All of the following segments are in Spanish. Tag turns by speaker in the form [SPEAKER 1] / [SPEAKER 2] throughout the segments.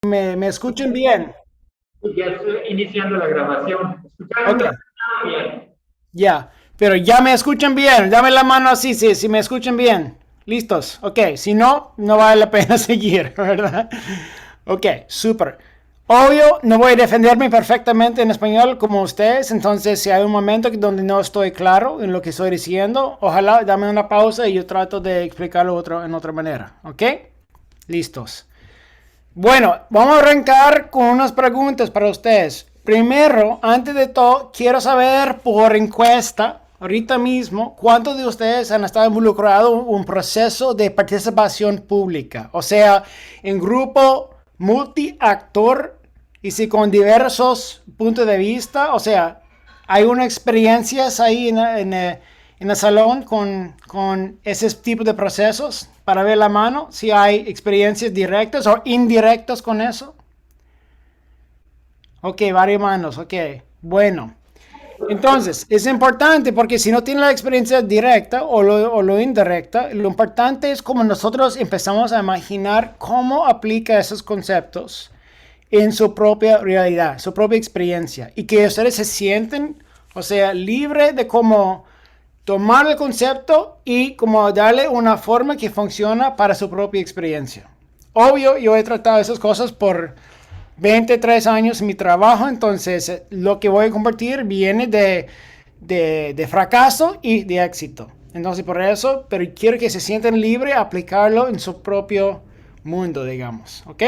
[SPEAKER 1] me escuchan bien.
[SPEAKER 2] Ya estoy iniciando la grabación.
[SPEAKER 1] Ok,
[SPEAKER 2] ¿Escucharon? Bien.
[SPEAKER 1] ya. Pero ya me escuchan bien. Dame la mano así, si me escuchan bien. Listos. Ok, si no, no vale la pena seguir, ¿verdad? Ok, súper. Obvio, no voy a defenderme perfectamente en español como ustedes, entonces si hay un momento donde no estoy claro en lo que estoy diciendo, ojalá dame una pausa y yo trato de explicarlo en otra manera, ¿ok? Listos. Bueno, vamos a arrancar con unas preguntas para ustedes. Primero, antes de todo, quiero saber por encuesta, ahorita mismo, cuántos de ustedes han estado involucrados en un proceso de participación pública. O sea, en grupo multiactor y si con diversos puntos de vista. O sea, hay unas experiencias ahí en el salón con ese tipo de procesos para ver la mano, si hay experiencias directas o indirectas con eso. Ok, varias manos, ok. Bueno, entonces es importante porque si no tiene la experiencia directa o lo indirecta, lo importante es como nosotros empezamos a imaginar cómo aplica esos conceptos en su propia realidad, su propia experiencia y que ustedes se sienten, o sea, libre de cómo tomar el concepto y como darle una forma que funciona para su propia experiencia. Obvio, yo he tratado esas cosas por 23 años en mi trabajo, entonces lo que voy a compartir viene de fracaso y de éxito. Entonces por eso, pero quiero que se sientan libres a aplicarlo en su propio mundo, digamos, ¿ok?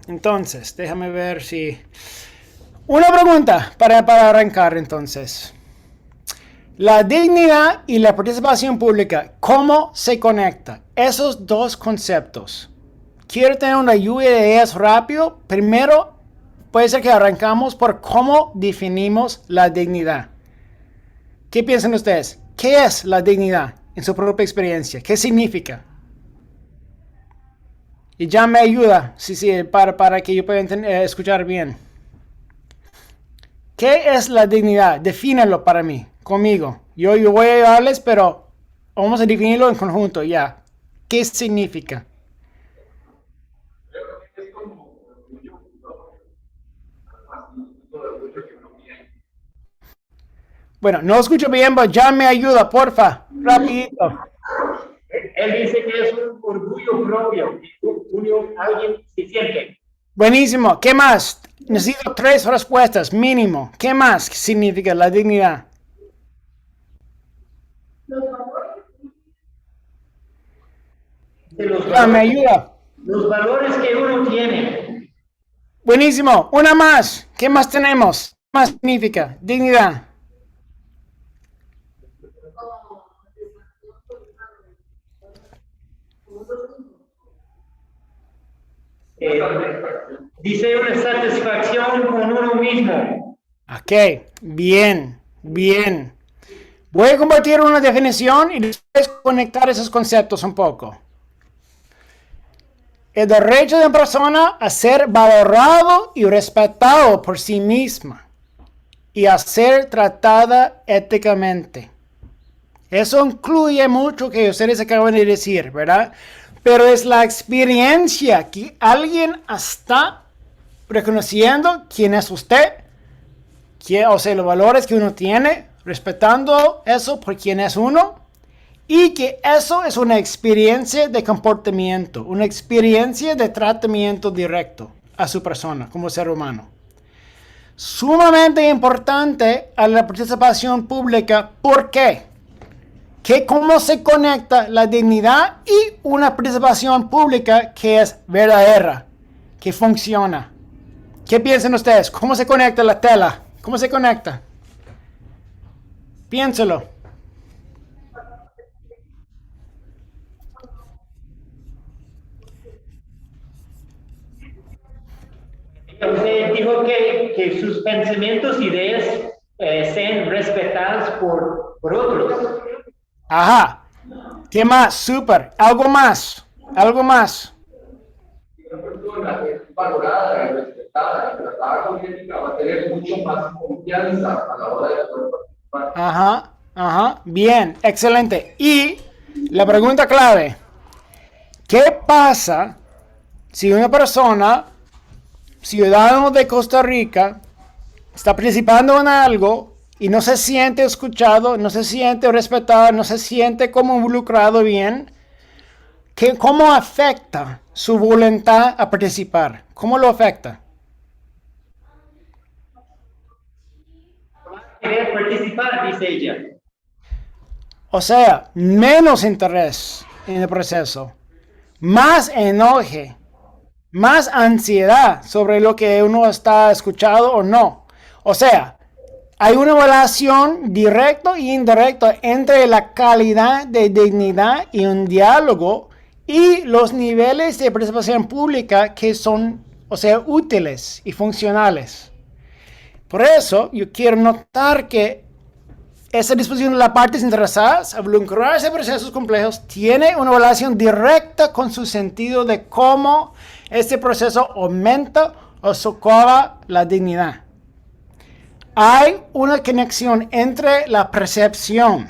[SPEAKER 1] Entonces, déjame ver si... Una pregunta para arrancar entonces. La dignidad y la participación pública, ¿cómo se conecta? Esos dos conceptos. Quiero tener una lluvia de ideas rápido. Primero, puede ser que arrancamos por cómo definimos la dignidad. ¿Qué piensan ustedes? ¿Qué es la dignidad en su propia experiencia? ¿Qué significa? Y ya me ayuda, sí, sí, para que yo pueda escuchar bien. ¿Qué es la dignidad? Defínelo para mí, conmigo. Yo voy a ayudarles, pero vamos a definirlo en conjunto ya. ¿Qué significa? Bueno, no escucho bien, pero ya me ayuda, porfa. Rapidito.
[SPEAKER 2] Él dice que es un orgullo propio, que alguien se siente.
[SPEAKER 1] Buenísimo. ¿Qué más? Necesito tres respuestas, mínimo. ¿Qué más significa la dignidad?
[SPEAKER 2] De
[SPEAKER 1] Ya me ayuda.
[SPEAKER 2] los valores que uno tiene.
[SPEAKER 1] Buenísimo. Una más. ¿Qué más tenemos? ¿Qué más significa? Dignidad.
[SPEAKER 2] Eh, Dice una satisfacción con uno mismo.
[SPEAKER 1] Ok. Bien. Bien. Voy a compartir una definición y después conectar esos conceptos un poco. El derecho de una persona a ser valorado y respetado por sí misma y a ser tratada éticamente. Eso incluye mucho que ustedes acaban de decir, ¿verdad? Pero es la experiencia que alguien está reconociendo quién es usted, o sea, los valores que uno tiene, respetando eso por quién es uno, y que eso es una experiencia de comportamiento, una experiencia de tratamiento directo a su persona como ser humano. Sumamente importante a la participación pública. ¿Por qué? ¿Cómo se conecta la dignidad y una participación pública que es verdadera, que funciona? ¿Qué piensan ustedes? ¿Cómo se conecta la tela? ¿Cómo se conecta? Piénselo.
[SPEAKER 2] Usted dijo que sus pensamientos y ideas sean respetados por otros.
[SPEAKER 1] Ajá. ¿Qué más? Súper. Algo más. Algo más.
[SPEAKER 3] Una persona que es valorada y respetada y tratada con ética va a tener mucho más confianza a la hora de poder participar.
[SPEAKER 1] Ajá. Ajá. Bien. Excelente. Y la pregunta clave. ¿Qué pasa si una persona, ciudadano de Costa Rica, está participando en algo y no se siente escuchado, no se siente respetado, no se siente como involucrado bien, ¿cómo afecta su voluntad a participar? ¿Cómo lo afecta?
[SPEAKER 2] Querer participar, dice ella.
[SPEAKER 1] O sea, menos interés en el proceso, más enoje, más ansiedad sobre lo que uno está escuchado o no. O sea, hay una relación directa e indirecta entre la calidad de dignidad y un diálogo y los niveles de participación pública que son, o sea, útiles y funcionales. Por eso, yo quiero notar que esa disposición de las partes interesadas a involucrarse en procesos complejos tiene una relación directa con su sentido de cómo este proceso aumenta o socava la dignidad. Hay una conexión entre la percepción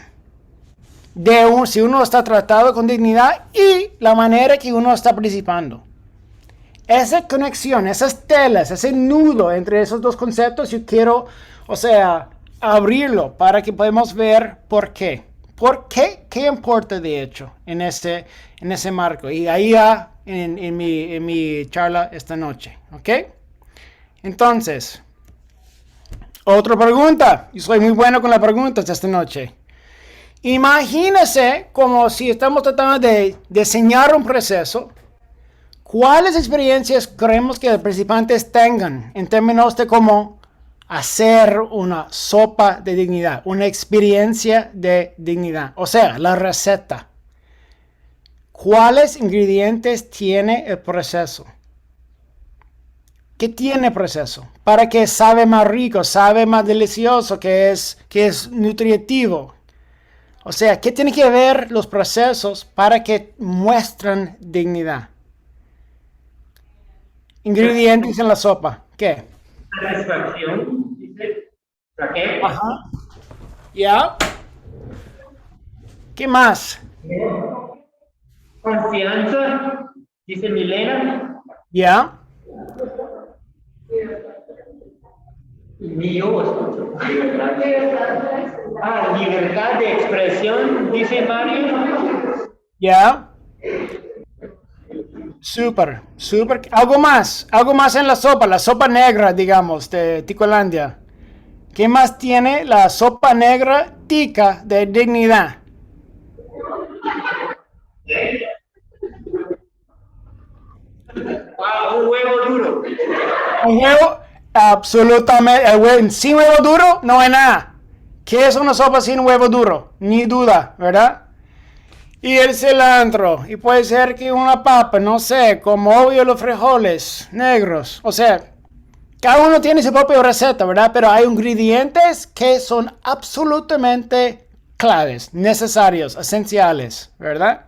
[SPEAKER 1] de si uno está tratado con dignidad y la manera que uno está participando. Esa conexión, esas telas, ese nudo entre esos dos conceptos, yo quiero, o sea, abrirlo para que podamos ver por qué. ¿Por qué? ¿Qué importa de hecho en ese marco? Y ahí ya en mi charla esta noche, ¿ok? Entonces, otra pregunta. Yo soy muy bueno con las preguntas esta noche. Imagínese como si estamos tratando de diseñar un proceso. ¿Cuáles experiencias creemos que los participantes tengan en términos de cómo hacer una sopa de dignidad, una experiencia de dignidad? O sea, la receta. ¿Cuáles ingredientes tiene el proceso? ¿Qué tiene el proceso? Para que sabe más rico, sabe más delicioso, que es nutritivo. O sea, ¿qué tiene que ver los procesos para que muestren dignidad? Ingredientes en la sopa. ¿Qué?
[SPEAKER 2] Satisfacción, dice Raquel.
[SPEAKER 1] Ajá. ¿Ya? ¿Qué más?
[SPEAKER 2] Confianza, dice Milena.
[SPEAKER 1] ¿Ya?
[SPEAKER 2] Ni yo escucho. Libertad de expresión, dice Mario.
[SPEAKER 1] ¿Ya? Súper. Algo más en la sopa negra, digamos, de Ticolandia. ¿Qué más tiene la sopa negra tica de dignidad?
[SPEAKER 2] Un huevo duro.
[SPEAKER 1] Un huevo, absolutamente. Sin huevo duro no hay nada. ¿Qué es una sopa sin huevo duro? Ni duda, ¿verdad? Y el cilantro, y puede ser que una papa, no sé, como obvio los frijoles negros. O sea, cada uno tiene su propia receta, ¿verdad? Pero hay ingredientes que son absolutamente claves, necesarios, esenciales, ¿verdad?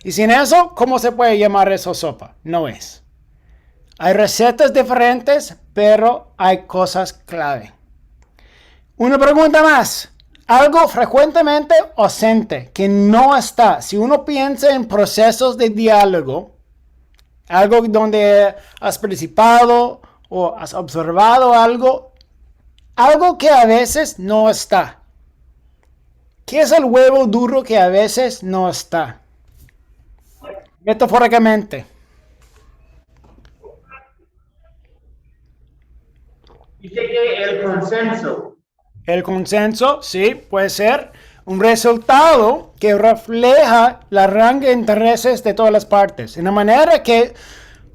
[SPEAKER 1] Y sin eso, ¿cómo se puede llamar eso sopa? No es. Hay recetas diferentes, pero hay cosas clave. Una pregunta más. Algo frecuentemente ausente, que no está. Si uno piensa en procesos de diálogo, algo donde has participado o has observado algo que a veces no está. ¿Qué es el huevo duro que a veces no está? Metafóricamente.
[SPEAKER 2] Dice que el consenso.
[SPEAKER 1] El consenso, sí, puede ser un resultado que refleja la rango de intereses de todas las partes, de una manera que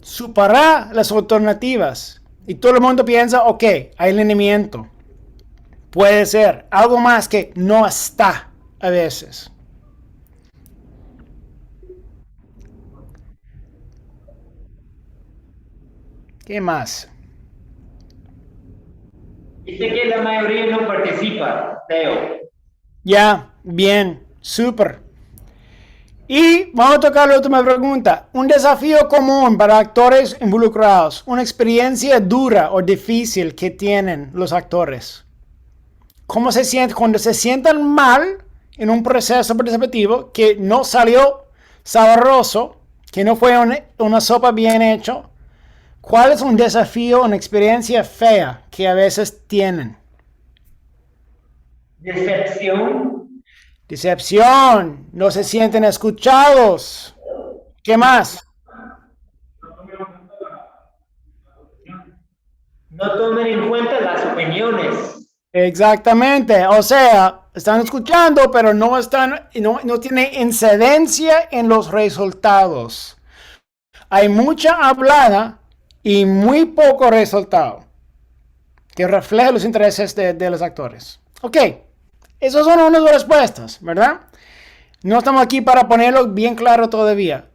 [SPEAKER 1] supera las alternativas. Y todo el mundo piensa, ok, hay alineamiento. Puede ser algo más que no está a veces. ¿Qué más?
[SPEAKER 2] Dice que la mayoría no participa, Teo.
[SPEAKER 1] Ya, bien, súper. Y vamos a tocar la última pregunta. Un desafío común para actores involucrados. Una experiencia dura o difícil que tienen los actores. ¿Cómo se sienten cuando se sientan mal en un proceso participativo que no salió sabroso? que no fue una sopa bien hecha, ¿cuál es un desafío, una experiencia fea que a veces tienen?
[SPEAKER 2] Decepción.
[SPEAKER 1] Decepción, no se sienten escuchados. ¿Qué más?
[SPEAKER 2] No tomen en cuenta las opiniones.
[SPEAKER 1] Exactamente, o sea, están escuchando, pero no tienen incidencia en los resultados. Hay mucha hablada y muy poco resultado que refleja los intereses de los actores. Ok, esas son unas respuestas, ¿verdad? No estamos aquí para ponerlo bien claro todavía.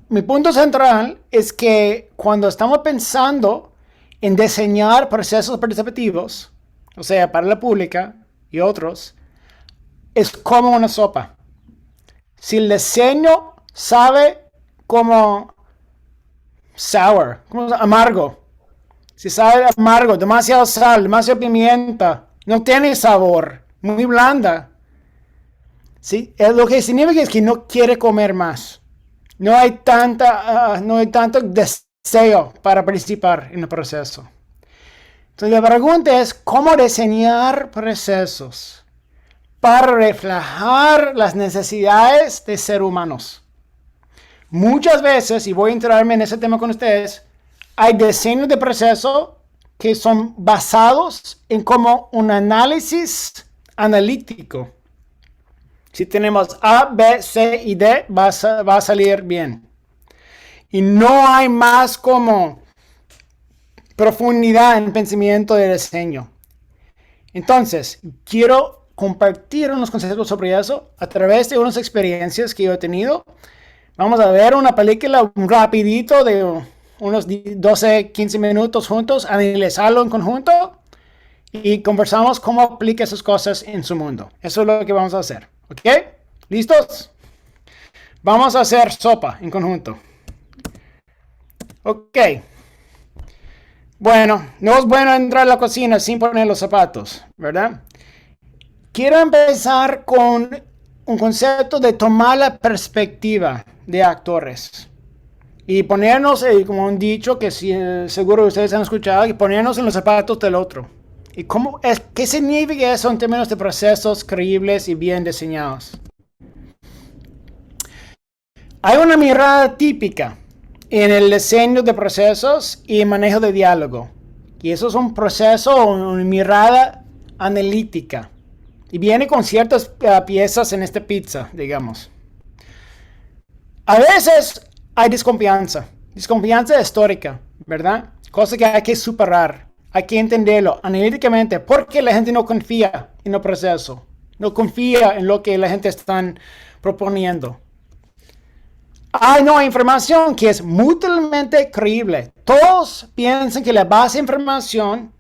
[SPEAKER 1] Mi punto central es que cuando estamos pensando en diseñar procesos participativos, o sea, para la pública y otros, es como una sopa. Si el diseño sabe como sour, como amargo, si sabe amargo, demasiado sal, demasiado pimienta, no tiene sabor, muy blanda. ¿Sí? Lo que significa es que no quiere comer más. No hay tanto deseo para participar en el proceso. Entonces la pregunta es cómo diseñar procesos para reflejar las necesidades de seres humanos. Muchas veces, y voy a entrarme en ese tema con ustedes, hay diseños de proceso que son basados en como un análisis analítico. Si tenemos A, B, C y D, va a salir bien. Y no hay más como profundidad en pensamiento de diseño. Entonces, quiero compartir unos conceptos sobre eso a través de unas experiencias que yo he tenido. Vamos a ver una película rapidito de unos 12, 15 minutos juntos, analizarlo en conjunto y conversamos cómo aplica esas cosas en su mundo. Eso es lo que vamos a hacer. ¿Ok? ¿Listos? Vamos a hacer sopa en conjunto. Ok. Bueno, no es bueno entrar a la cocina sin poner los zapatos, ¿verdad? Quiero empezar con un concepto de tomar la perspectiva de actores. Y ponernos, como han dicho, que seguro ustedes han escuchado, y ponernos en los zapatos del otro. ¿Y qué significa eso en términos de procesos creíbles y bien diseñados? Hay una mirada típica en el diseño de procesos y manejo de diálogo. Y eso es un proceso, una mirada analítica. Y viene con ciertas piezas en esta pizza, digamos. A veces hay desconfianza histórica, ¿verdad? Cosa que hay que superar. Hay que entenderlo analíticamente. ¿Por qué la gente no confía en el proceso? No confía en lo que la gente está proponiendo. Hay nueva información que es mutuamente creíble. Todos piensan que la base de información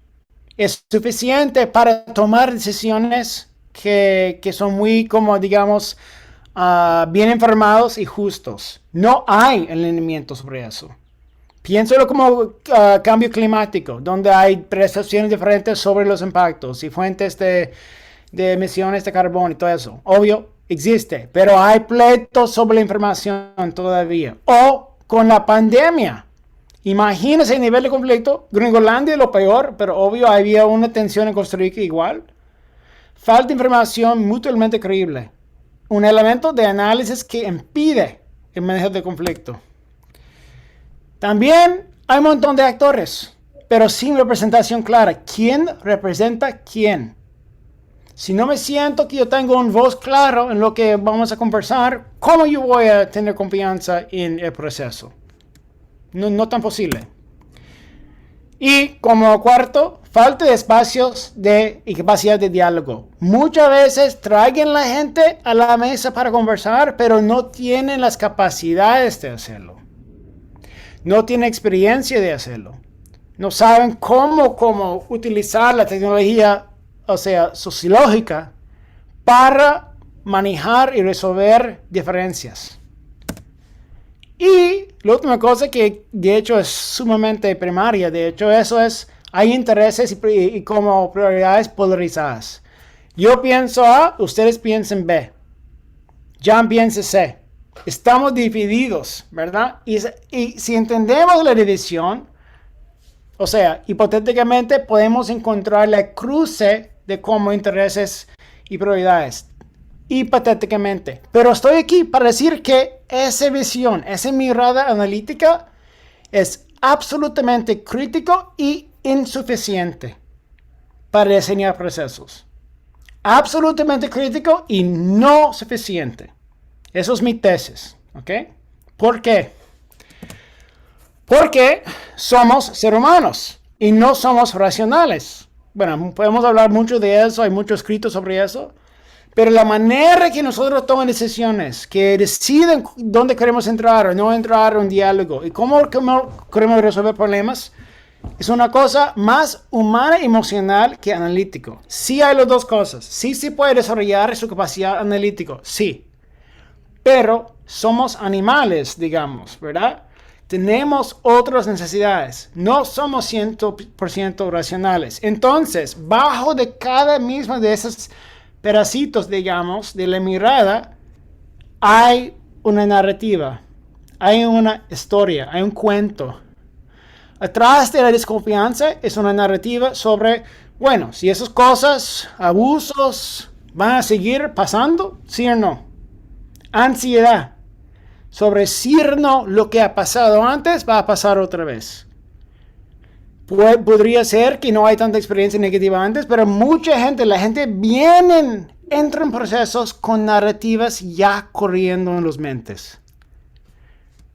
[SPEAKER 1] es suficiente para tomar decisiones que son muy, como digamos, bien informados y justos. No hay alineamiento sobre eso. Piénsalo como cambio climático, donde hay percepciones diferentes sobre los impactos y fuentes de emisiones de carbono y todo eso. Obvio, existe, pero hay pleitos sobre la información todavía. O con la pandemia. Imagínense el nivel de conflicto. Gringolandia es lo peor, pero obvio había una tensión en Costa Rica igual. Falta de información mutuamente creíble. Un elemento de análisis que impide el manejo del conflicto. También hay un montón de actores, pero sin representación clara. ¿Quién representa quién? Si no me siento que yo tengo una voz clara en lo que vamos a conversar, ¿cómo yo voy a tener confianza en el proceso? No tan posible. Y como cuarto, falta de espacios y capacidad de diálogo. Muchas veces traen la gente a la mesa para conversar, pero no tienen las capacidades de hacerlo. No tienen experiencia de hacerlo. No saben cómo utilizar la tecnología, o sea, sociológica, para manejar y resolver diferencias. Y la última cosa que de hecho es sumamente primaria, de hecho eso es, hay intereses y como prioridades polarizadas. Yo pienso A, ustedes piensen B. John piensa C. Estamos divididos, ¿verdad? Y si entendemos la división, o sea, hipotéticamente podemos encontrar la cruce de cómo intereses y prioridades. Hipotéticamente. Pero estoy aquí para decir que esa visión, esa mirada analítica es absolutamente crítico y insuficiente para diseñar procesos. Absolutamente crítico y no suficiente. Eso es mi tesis, ¿ok? ¿Por qué? Porque somos seres humanos y no somos racionales. Bueno, podemos hablar mucho de eso, hay mucho escrito sobre eso, pero la manera que nosotros tomamos decisiones, que deciden dónde queremos entrar o no entrar en un diálogo y cómo queremos resolver problemas, es una cosa más humana y emocional que analítico. Sí hay las dos cosas. Sí se puede desarrollar su capacidad analítico, sí. Pero somos animales, digamos, ¿verdad? Tenemos otras necesidades. No somos 100% racionales. Entonces, bajo de cada mismo de esos pedacitos, digamos, de la mirada, hay una narrativa, hay una historia, hay un cuento. Atrás de la desconfianza es una narrativa sobre, bueno, si esas cosas, abusos, van a seguir pasando, sí o no. Ansiedad sobre si o no lo que ha pasado antes va a pasar otra vez. Podría ser que no hay tanta experiencia negativa antes, pero mucha gente, la gente entra en procesos con narrativas ya corriendo en los mentes.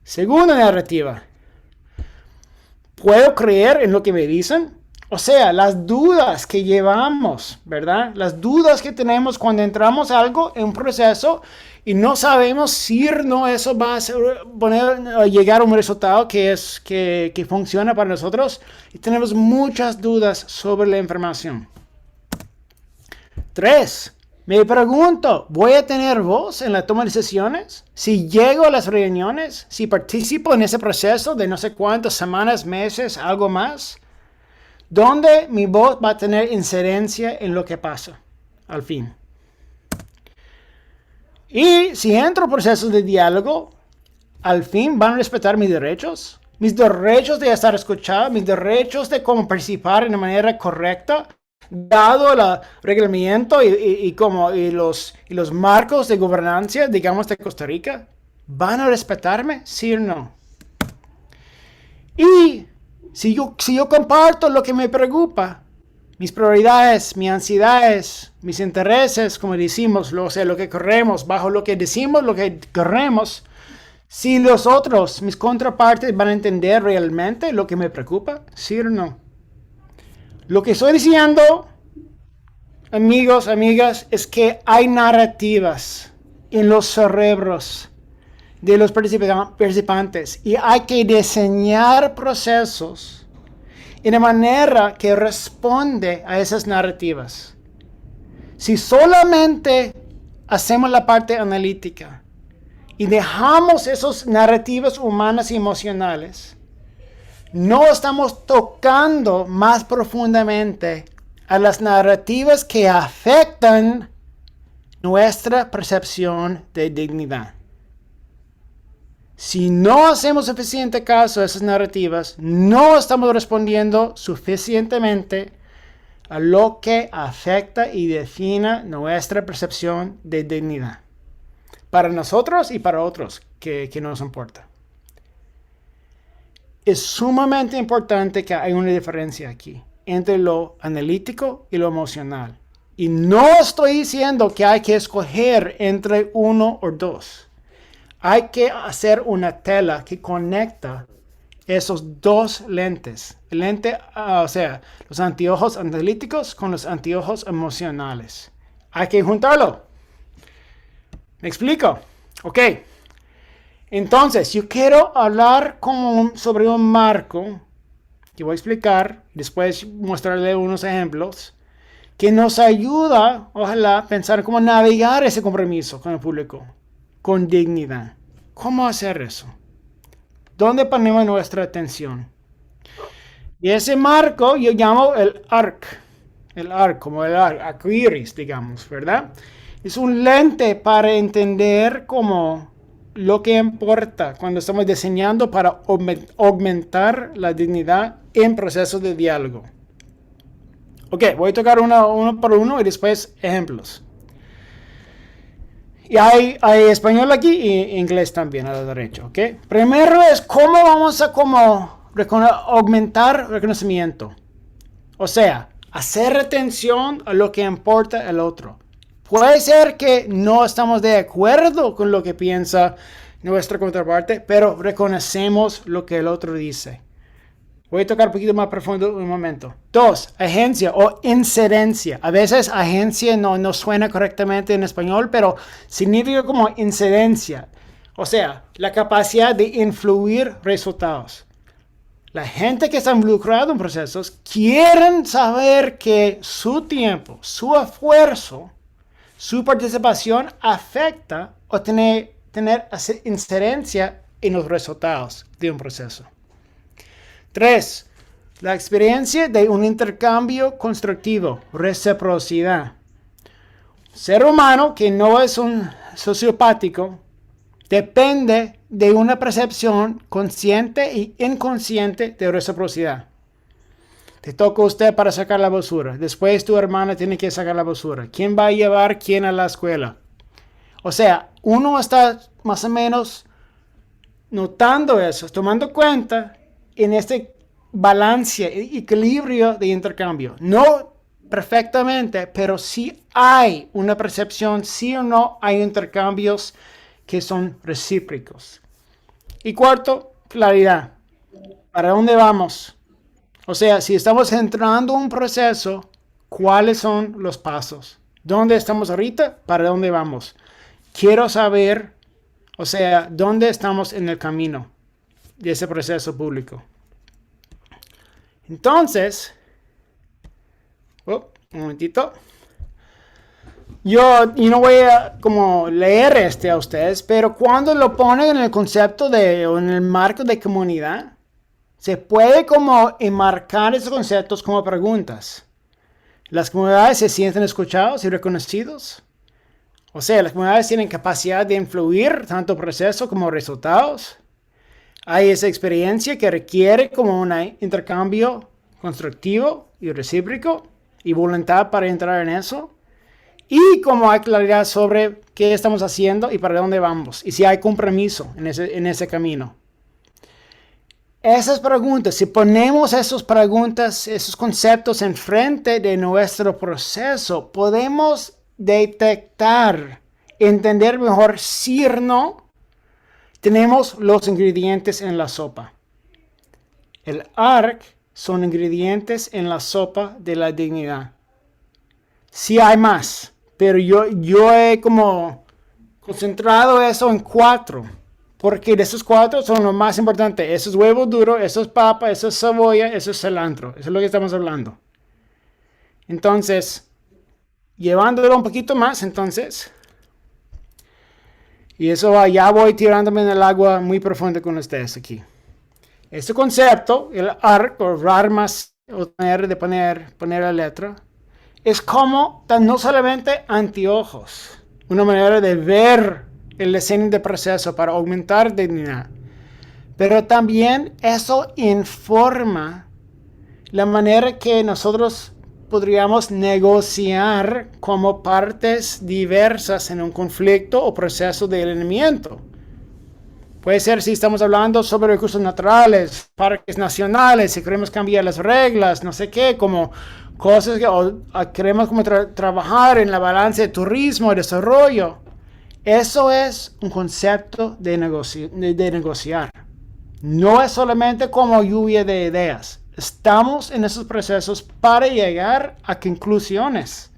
[SPEAKER 1] Segunda narrativa. ¿Puedo creer en lo que me dicen? O sea, las dudas que llevamos, ¿verdad? Las dudas que tenemos cuando entramos a algo en un proceso y no sabemos si o no eso va a llegar a un resultado que funciona para nosotros. Y tenemos muchas dudas sobre la información. 3. Me pregunto, ¿voy a tener voz en la toma de decisiones? Si llego a las reuniones, si participo en ese proceso de no sé cuántas semanas, meses, algo más, ¿dónde mi voz va a tener incidencia en lo que pasa al fin? Y si entro en procesos de diálogo, al fin van a respetar mis derechos de estar escuchado, mis derechos de cómo participar de manera correcta, dado el reglamento y los marcos de gobernanza, digamos, de Costa Rica. ¿Van a respetarme? ¿Sí o no? Y si yo comparto lo que me preocupa, mis prioridades, mis ansiedades, mis intereses, como decimos, lo que queremos, bajo lo que decimos, lo que queremos, si los otros, mis contrapartes, van a entender realmente lo que me preocupa, ¿sí o no? Lo que estoy diciendo, amigos, amigas, es que hay narrativas en los cerebros de los participantes y hay que diseñar procesos de manera que responde a esas narrativas. Si solamente hacemos la parte analítica y dejamos esas narrativas humanas y emocionales, no estamos tocando más profundamente a las narrativas que afectan nuestra percepción de dignidad. Si no hacemos suficiente caso a esas narrativas, no estamos respondiendo suficientemente a lo que afecta y define nuestra percepción de dignidad. Para nosotros y para otros que nos importa. Es sumamente importante que haya una diferencia aquí entre lo analítico y lo emocional. Y no estoy diciendo que hay que escoger entre uno o dos. Hay que hacer una tela que conecta esos dos lentes. El lente, o sea, los anteojos analíticos con los anteojos emocionales. Hay que juntarlo. ¿Me explico? Ok. Entonces, yo quiero hablar sobre un marco que voy a explicar, después mostrarle unos ejemplos, que nos ayuda, ojalá, a pensar cómo navegar ese compromiso con el público, con dignidad. ¿Cómo hacer eso? ¿Dónde ponemos nuestra atención? Y ese marco yo llamo el arc, como el arcoíris, digamos, ¿verdad? Es un lente para entender cómo lo que importa cuando estamos diseñando para aumentar la dignidad en procesos de diálogo. Ok, voy a tocar uno por uno y después ejemplos. Y hay español aquí y inglés también a la derecha, ¿ok? Primero es cómo vamos a aumentar reconocimiento. O sea, hacer atención a lo que importa el otro. Puede ser que no estamos de acuerdo con lo que piensa nuestra contraparte, pero reconocemos lo que el otro dice. Voy a tocar un poquito más profundo un momento. 2. Agencia o incidencia. A veces agencia no suena correctamente en español, pero significa como incidencia. O sea, la capacidad de influir resultados. La gente que está involucrada en procesos quieren saber que su tiempo, su esfuerzo, su participación afecta o tener incidencia en los resultados de un proceso. 3. La experiencia de un intercambio constructivo, reciprocidad. Ser humano que no es un sociopático depende de una percepción consciente y inconsciente de reciprocidad. Te toca a usted para sacar la basura. Después tu hermana tiene que sacar la basura. ¿Quién va a llevar quién a la escuela? O sea, uno está más o menos notando eso, tomando cuenta en este balance, equilibrio de intercambio. No perfectamente, pero sí hay una percepción, sí o no hay intercambios que son recíprocos. Y cuarto, claridad. ¿Para dónde vamos? O sea, si estamos entrando en un proceso, ¿cuáles son los pasos? ¿Dónde estamos ahorita? ¿Para dónde vamos? Quiero saber, o sea, dónde estamos en el camino de ese proceso público. Entonces, un momentito. Yo no voy a como leer a ustedes, pero cuando lo ponen en el concepto o en el marco de comunidad, se puede como enmarcar esos conceptos como preguntas. Las comunidades se sienten escuchados y reconocidos. O sea, las comunidades tienen capacidad de influir tanto proceso como resultados. Hay esa experiencia que requiere como un intercambio constructivo y recíproco y voluntad para entrar en eso. Y como hay claridad sobre qué estamos haciendo y para dónde vamos. Y si hay compromiso en ese camino. Esas preguntas, si ponemos esas preguntas, esos conceptos enfrente de nuestro proceso, podemos detectar, entender mejor si o no tenemos los ingredientes en la sopa. El ARC son ingredientes en la sopa de la dignidad. Sí hay más, pero yo he como concentrado eso en 4. Porque de esos 4 son los más importantes. Eso es huevo duro, eso es papa, eso es cebolla, eso es cilantro. Eso es lo que estamos hablando. Entonces, llevándolo un poquito más, entonces. Y eso ya voy tirándome en el agua muy profunda con ustedes aquí. Este concepto, el ARC, o RARMAS, o manera de poner la letra, es como no solamente anteojos, una manera de ver el diseño de proceso para aumentar dignidad, pero también eso informa la manera que nosotros podríamos negociar como partes diversas en un conflicto o proceso de alineamiento. Puede ser si estamos hablando sobre recursos naturales, parques nacionales, si queremos cambiar las reglas, no sé qué, como cosas que queremos como trabajar en la balanza de turismo y desarrollo. Eso es un concepto de negociar. No es solamente como lluvia de ideas. Estamos en esos procesos para llegar a conclusiones,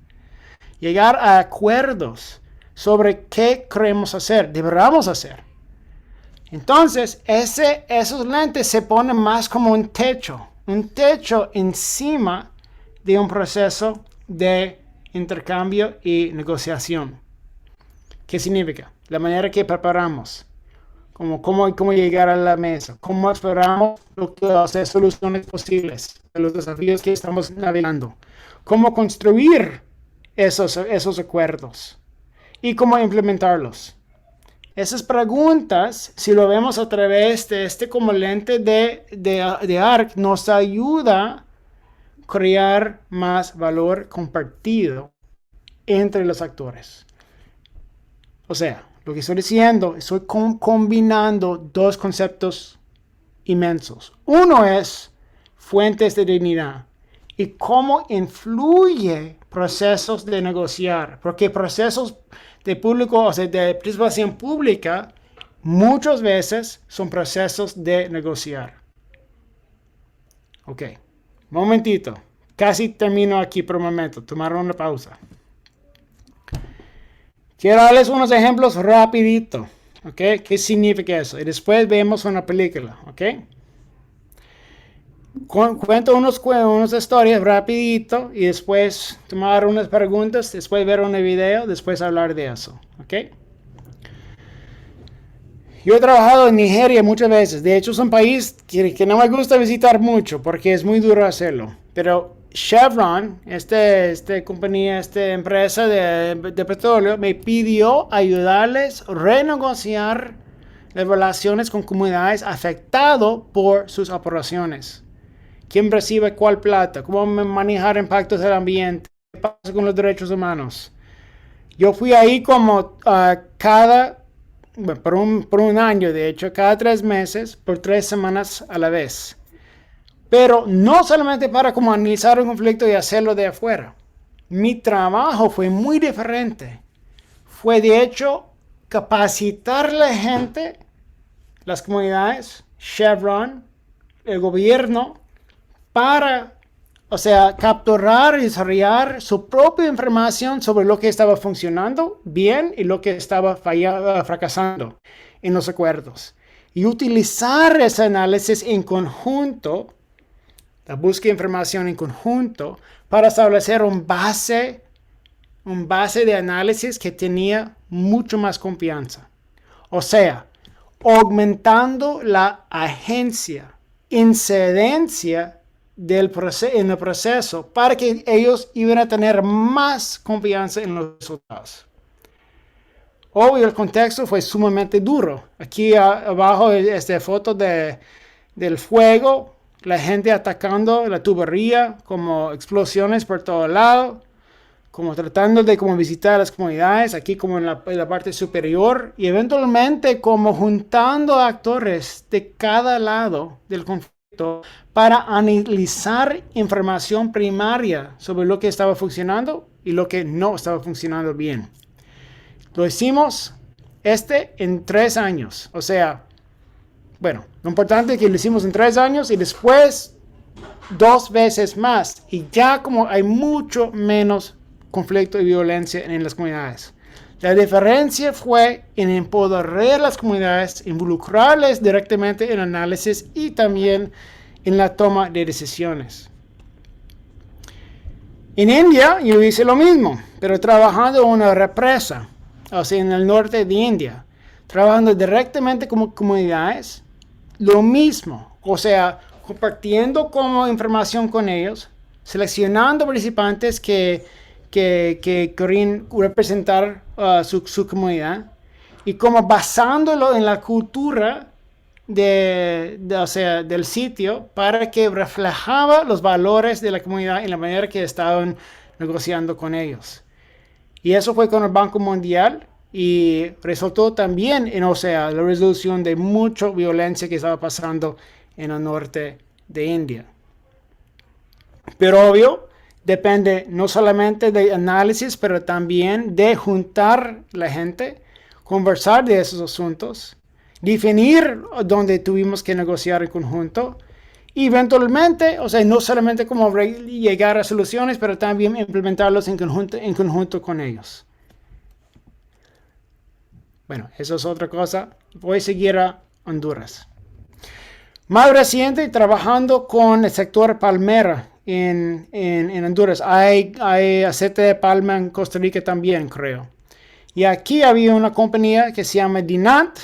[SPEAKER 1] llegar a acuerdos sobre qué queremos hacer, deberíamos hacer. Entonces, esos lentes se ponen más como un techo encima de un proceso de intercambio y negociación. ¿Qué significa? La manera que preparamos, cómo llegar a la mesa, cómo exploramos hacer soluciones posibles de los desafíos que estamos navegando, cómo construir esos acuerdos y cómo implementarlos. Esas preguntas, si lo vemos a través de este como lente de ARC, nos ayuda a crear más valor compartido entre los actores. O sea, lo que estoy diciendo, estoy combinando dos conceptos inmensos. Uno es fuentes de dignidad y cómo influye procesos de negociar, porque procesos de público, o sea, de participación pública, muchas veces son procesos de negociar. Ok, momentito, casi termino aquí por un momento, tomar una pausa. Quiero darles unos ejemplos rapidito, ok, ¿qué significa eso? Y después vemos una película, ok. Cuento unas historias rapidito y después tomar unas preguntas, después ver un video, después hablar de eso, ¿ok? Yo he trabajado en Nigeria muchas veces. De hecho, es un país que no me gusta visitar mucho porque es muy duro hacerlo. Pero Chevron, esta compañía, esta empresa de petróleo, me pidió ayudarles a renegociar las relaciones con comunidades afectadas por sus operaciones. ¿Quién recibe cuál plata? ¿Cómo manejar impactos del ambiente? ¿Qué pasa con los derechos humanos? Yo fui ahí como por un año, de hecho, cada 3 meses, por 3 semanas a la vez. Pero no solamente para como analizar un conflicto y hacerlo de afuera. Mi trabajo fue muy diferente. Fue de hecho capacitar a la gente, las comunidades, Chevron, el gobierno, para, capturar y desarrollar su propia información sobre lo que estaba funcionando bien y lo que estaba fracasando en los acuerdos. Y utilizar ese análisis en conjunto, la búsqueda de información en conjunto, para establecer un base de análisis que tenía mucho más confianza. O sea, aumentando la agencia, incidencia en el proceso para que ellos iban a tener más confianza en los resultados. Obvio, el contexto fue sumamente duro. Aquí abajo esta foto del fuego, la gente atacando la tubería, como explosiones por todo lado, como tratando de visitar las comunidades, aquí como en la parte superior, y eventualmente como juntando actores de cada lado del conflicto para analizar información primaria sobre lo que estaba funcionando y lo que no estaba funcionando bien. Lo hicimos en 3 años. O sea, bueno, lo importante es que lo hicimos en 3 años y después 2 veces más. Y ya como hay mucho menos conflicto y violencia en las comunidades. La diferencia fue en empoderar a las comunidades, involucrarles directamente en análisis y también en la toma de decisiones. En India yo hice lo mismo, pero trabajando en una represa, o sea, en el norte de India, trabajando directamente con comunidades, lo mismo, o sea, compartiendo como información con ellos, seleccionando participantes que querían representar su comunidad y como basándolo en la cultura del sitio para que reflejaba los valores de la comunidad en la manera que estaban negociando con ellos. Y eso fue con el Banco Mundial y resultó también en, la resolución de mucha violencia que estaba pasando en el norte de India. Pero obvio, depende no solamente de análisis, pero también de juntar la gente, conversar de esos asuntos, definir dónde tuvimos que negociar en conjunto y eventualmente, no solamente como llegar a soluciones, pero también implementarlos en conjunto con ellos. Bueno, eso es otra cosa. Voy a seguir a Honduras. Más reciente, trabajando con el sector palmera en Honduras. Hay aceite de palma en Costa Rica también, creo. Y aquí había una compañía que se llama Dinant,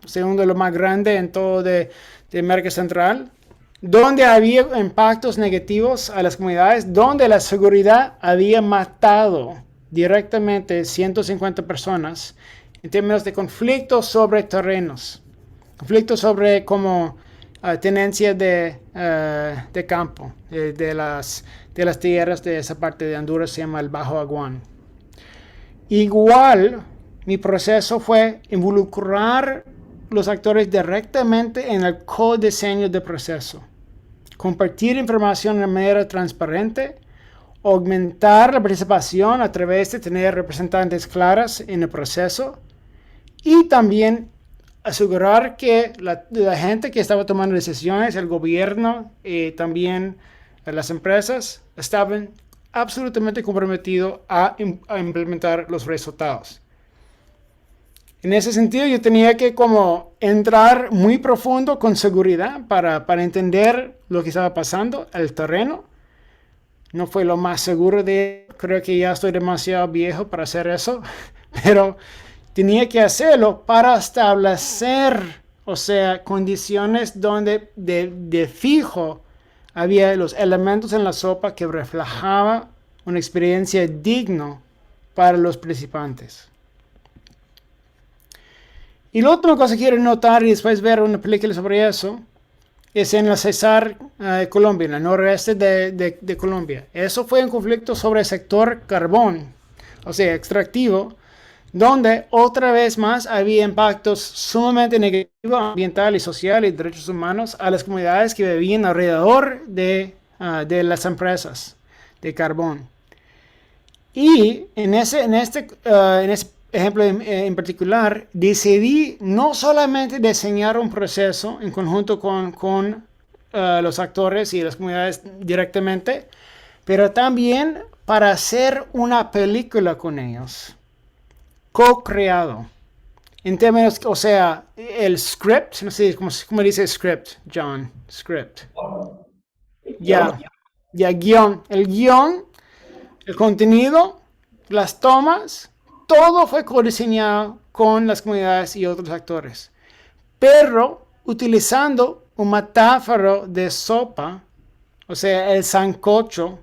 [SPEAKER 1] segundo lo más grande en todo de América Central, donde había impactos negativos a las comunidades, donde la seguridad había matado directamente 150 personas en términos de conflictos sobre terrenos, conflictos sobre como tenencia de campo, de las tierras de esa parte de Honduras, se llama el Bajo Aguán. Igual, mi proceso fue involucrar los actores directamente en el codiseño del proceso, compartir información de manera transparente, aumentar la participación a través de tener representantes claras en el proceso y también asegurar que la gente que estaba tomando decisiones, el gobierno y también las empresas, estaban absolutamente comprometidos a implementar los resultados. En ese sentido, yo tenía que como entrar muy profundo con seguridad para entender lo que estaba pasando, el terreno. No fue lo más seguro creo que ya estoy demasiado viejo para hacer eso, pero tenía que hacerlo para establecer, o sea, condiciones donde de fijo había los elementos en la sopa que reflejaba una experiencia digna para los participantes. Y la última cosa que quiero notar y después ver una película sobre eso es en la Cesar, Colombia, en el noroeste de Colombia. Eso fue un conflicto sobre el sector carbón, o sea, extractivo, donde otra vez más había impactos sumamente negativos ambiental y social y derechos humanos a las comunidades que vivían alrededor de las empresas de carbón. Y en ese ejemplo en particular, decidí no solamente diseñar un proceso en conjunto con los actores y las comunidades directamente, pero también para hacer una película con ellos, co-creado. En términos, o sea, el script, no sé cómo dice script, John, script. Ya, guión. El guión, el contenido, las tomas, todo fue codiseñado con las comunidades y otros actores. Pero utilizando un metáforo de sopa, o sea, el sancocho.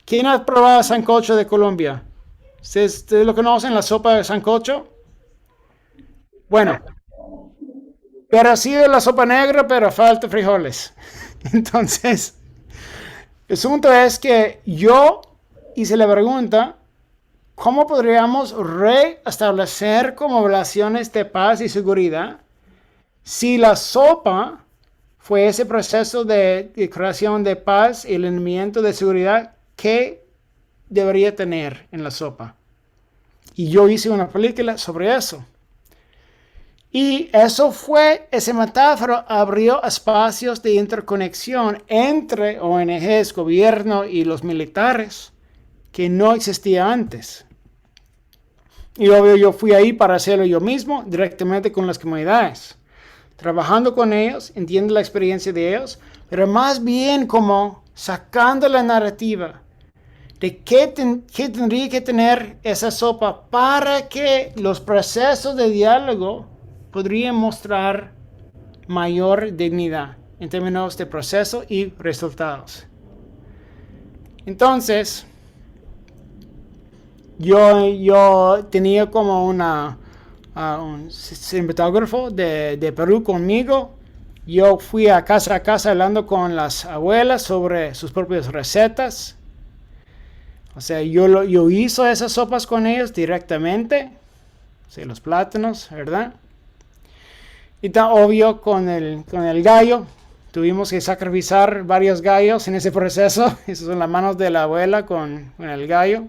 [SPEAKER 1] ¿Quién ha probado el sancocho de Colombia? ¿Ustedes lo conocen, la sopa de sancocho? Bueno, pero ha sido la sopa negra, pero falta frijoles. Entonces, el asunto es que yo hice la pregunta, ¿cómo podríamos reestablecer como relaciones de paz y seguridad si la sopa fue ese proceso de creación de paz y alineamiento de seguridad que debería tener en la sopa? Y yo hice una película sobre eso. Y ese metáforo abrió espacios de interconexión entre ONGs, gobierno y los militares que no existía antes. Y obvio yo fui ahí para hacerlo yo mismo, directamente con las comunidades. Trabajando con ellos, entiendo la experiencia de ellos, pero más bien como sacando la narrativa de qué tendría que tener esa sopa para que los procesos de diálogo podrían mostrar mayor dignidad en términos de proceso y resultados. Entonces, yo tenía como un cinematógrafo de Perú conmigo. Yo fui a casa hablando con las abuelas sobre sus propias recetas. O sea, yo hice esas sopas con ellos directamente. O sea, los plátanos, ¿verdad? Y tan obvio con el gallo. Tuvimos que sacrificar varios gallos en ese proceso. Esas son las manos de la abuela con el gallo.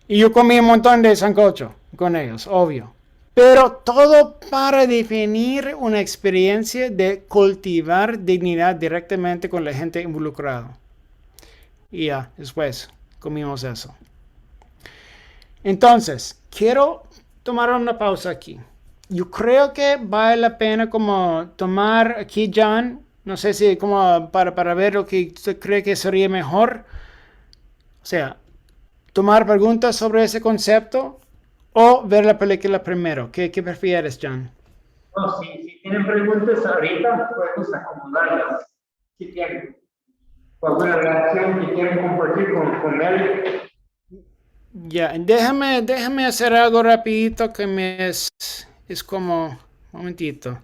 [SPEAKER 1] Y yo comí un montón de sancocho con ellos, obvio. Pero todo para definir una experiencia de cultivar dignidad directamente con la gente involucrada. Y ya, después comimos eso. Entonces, quiero tomar una pausa aquí. Yo creo que vale la pena como tomar aquí, John, no sé si como para ver lo que usted cree que sería mejor. O sea, tomar preguntas sobre ese concepto o ver la película primero. ¿Qué prefieres, John?
[SPEAKER 2] No, si tienen preguntas ahorita, podemos acomodarlas. Si tienen alguna reacción que quieren compartir con él.
[SPEAKER 1] Ya, déjame hacer algo rapidito que es como, un momentito.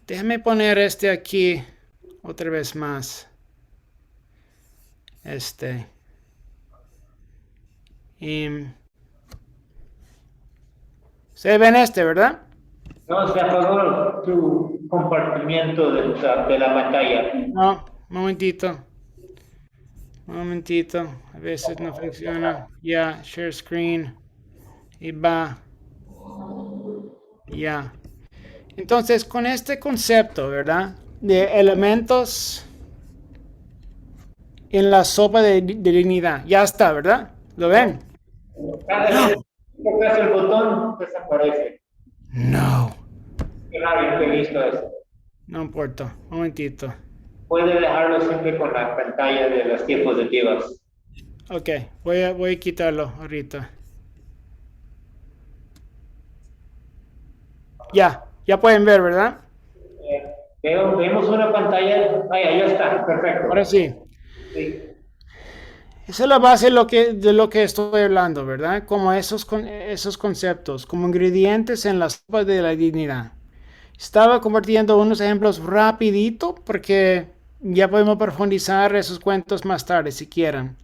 [SPEAKER 1] Déjame poner este aquí otra vez más. Este. Y, ¿se ven este, verdad?
[SPEAKER 2] No, se apagó tu compartimiento de la pantalla.
[SPEAKER 1] No, un momentito. Un momentito. A veces no funciona. Ya, share screen. Y va. Ya. Entonces, con este concepto, ¿verdad? De elementos en la sopa de dignidad. Ya está, ¿verdad? ¿Lo ven?
[SPEAKER 2] Cada vez que tocas el botón, desaparece.
[SPEAKER 1] No.
[SPEAKER 2] Qué raro, nunca he visto eso.
[SPEAKER 1] No importa. Un momentito.
[SPEAKER 2] Puede dejarlo siempre con la pantalla de las diapositivas.
[SPEAKER 1] Ok, voy a quitarlo ahorita. Ya pueden ver, ¿verdad?
[SPEAKER 2] Vemos una pantalla. Ya está, perfecto.
[SPEAKER 1] Ahora sí.
[SPEAKER 2] Sí.
[SPEAKER 1] Esa es la base de lo que estoy hablando, ¿verdad? Como esos conceptos, como ingredientes en la sopa de la dignidad. Estaba compartiendo unos ejemplos rapidito porque ya podemos profundizar esos cuentos más tarde si quieren.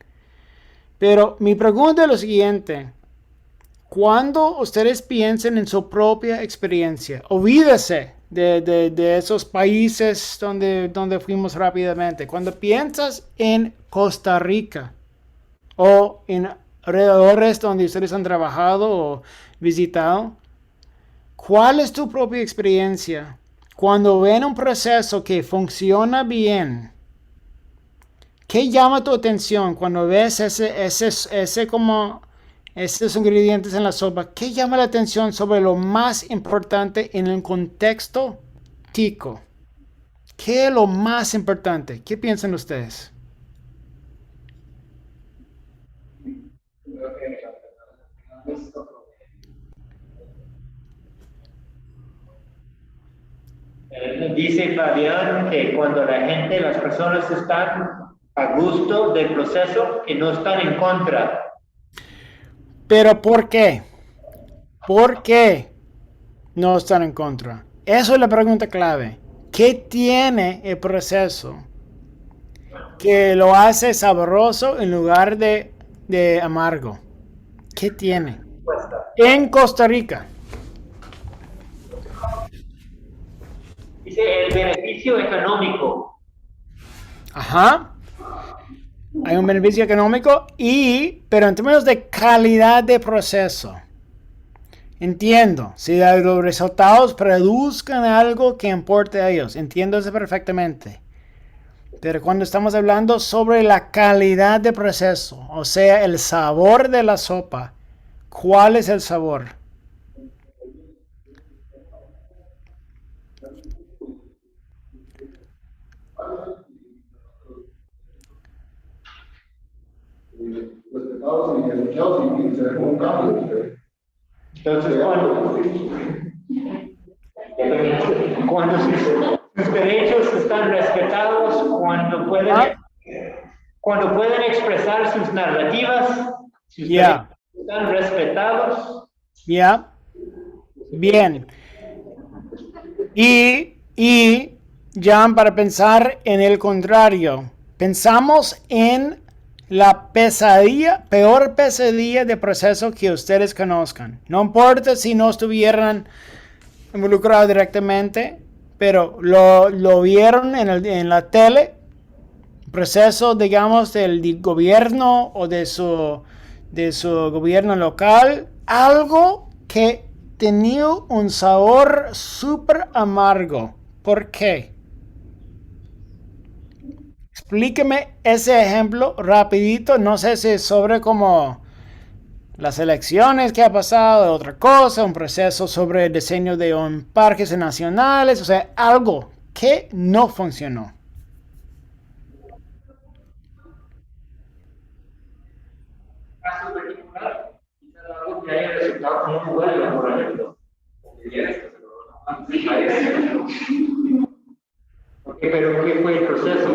[SPEAKER 1] Pero mi pregunta es lo siguiente. Cuando ustedes piensen en su propia experiencia, olvídese de esos países donde fuimos rápidamente. Cuando piensas en Costa Rica o en alrededores donde ustedes han trabajado o visitado, ¿cuál es tu propia experiencia? Cuando ven un proceso que funciona bien, ¿qué llama tu atención cuando ves esos ingredientes en la sopa? ¿Qué llama la atención sobre lo más importante en el contexto tico? ¿Qué es lo más importante? ¿Qué piensan ustedes?
[SPEAKER 2] Dice Fabián que cuando las personas están a gusto del proceso y no están en contra.
[SPEAKER 1] Pero ¿por qué? ¿Por qué no están en contra? Eso es la pregunta clave. ¿Qué tiene el proceso que lo hace sabroso en lugar de amargo? ¿Qué tiene? En Costa Rica.
[SPEAKER 2] Dice el beneficio económico.
[SPEAKER 1] Ajá. Hay un beneficio económico pero en términos de calidad de proceso. Entiendo, si los resultados produzcan algo que importe a ellos, entiendo eso perfectamente. Pero cuando estamos hablando sobre la calidad de proceso, o sea, el sabor de la sopa, ¿cuál es el sabor?
[SPEAKER 3] Respetados y escuchados y se ve como un cambio.
[SPEAKER 2] Entonces, cuando sus derechos están respetados, cuando pueden expresar sus narrativas, sus derechos están respetados.
[SPEAKER 1] Ya. Bien. Y ya para pensar en el contrario, pensamos en la peor pesadilla de proceso que ustedes conozcan. No importa si no estuvieran involucrados directamente, pero lo vieron en la tele, proceso, digamos, del gobierno o de su gobierno local, algo que tenía un sabor súper amargo. ¿Por qué? Explíqueme ese ejemplo rapidito. No sé si es sobre como las elecciones que ha pasado, otra cosa, un proceso sobre el diseño de un parques nacionales, o sea, algo que no funcionó.
[SPEAKER 2] Caso particular, quizás algo que haya resultado como un huelga, por ejemplo. Pero ¿qué fue el proceso?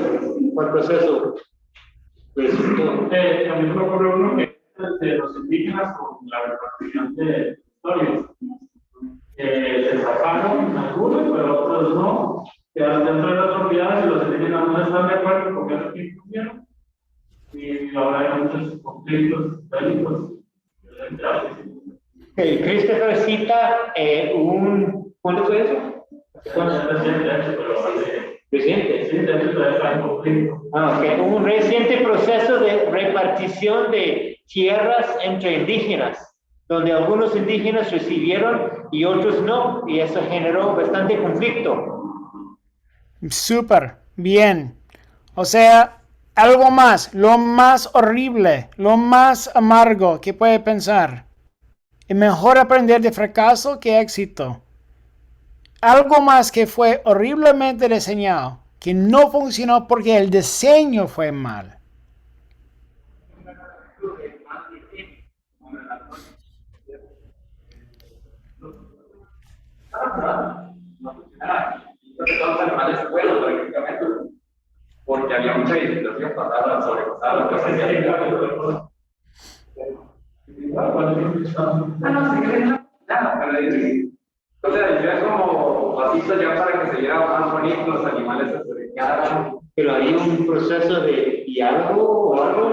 [SPEAKER 2] ¿Cuál proceso resultó?
[SPEAKER 4] A mí me ocurre uno que de los indígenas con la repartición de territorios. Se sacaron algunos, pero otros no. Quedaron dentro de las propiedades y los indígenas no están de acuerdo con eso que impusieron. Y ahora hay muchos conflictos bélicos.
[SPEAKER 2] Christopher cita ¿cuándo fue eso? Reciente.
[SPEAKER 4] Sí, de hecho, todavía está en conflicto.
[SPEAKER 2] Un reciente proceso de repartición de tierras entre indígenas, donde algunos indígenas recibieron y otros no, y eso generó bastante conflicto.
[SPEAKER 1] Súper, bien. O sea, algo más, lo más horrible, lo más amargo que puede pensar. Es mejor aprender de fracaso que éxito. Algo más que fue horriblemente diseñado, que no funcionó porque el diseño fue mal.
[SPEAKER 3] Los animales buenos prácticamente, porque había mucha legislación para sobrepasar lo que se hacía. O sea, ya como pasito ya para que se viera más bonito, los animales se acercaran.
[SPEAKER 2] Pero hay un proceso de diálogo o algo.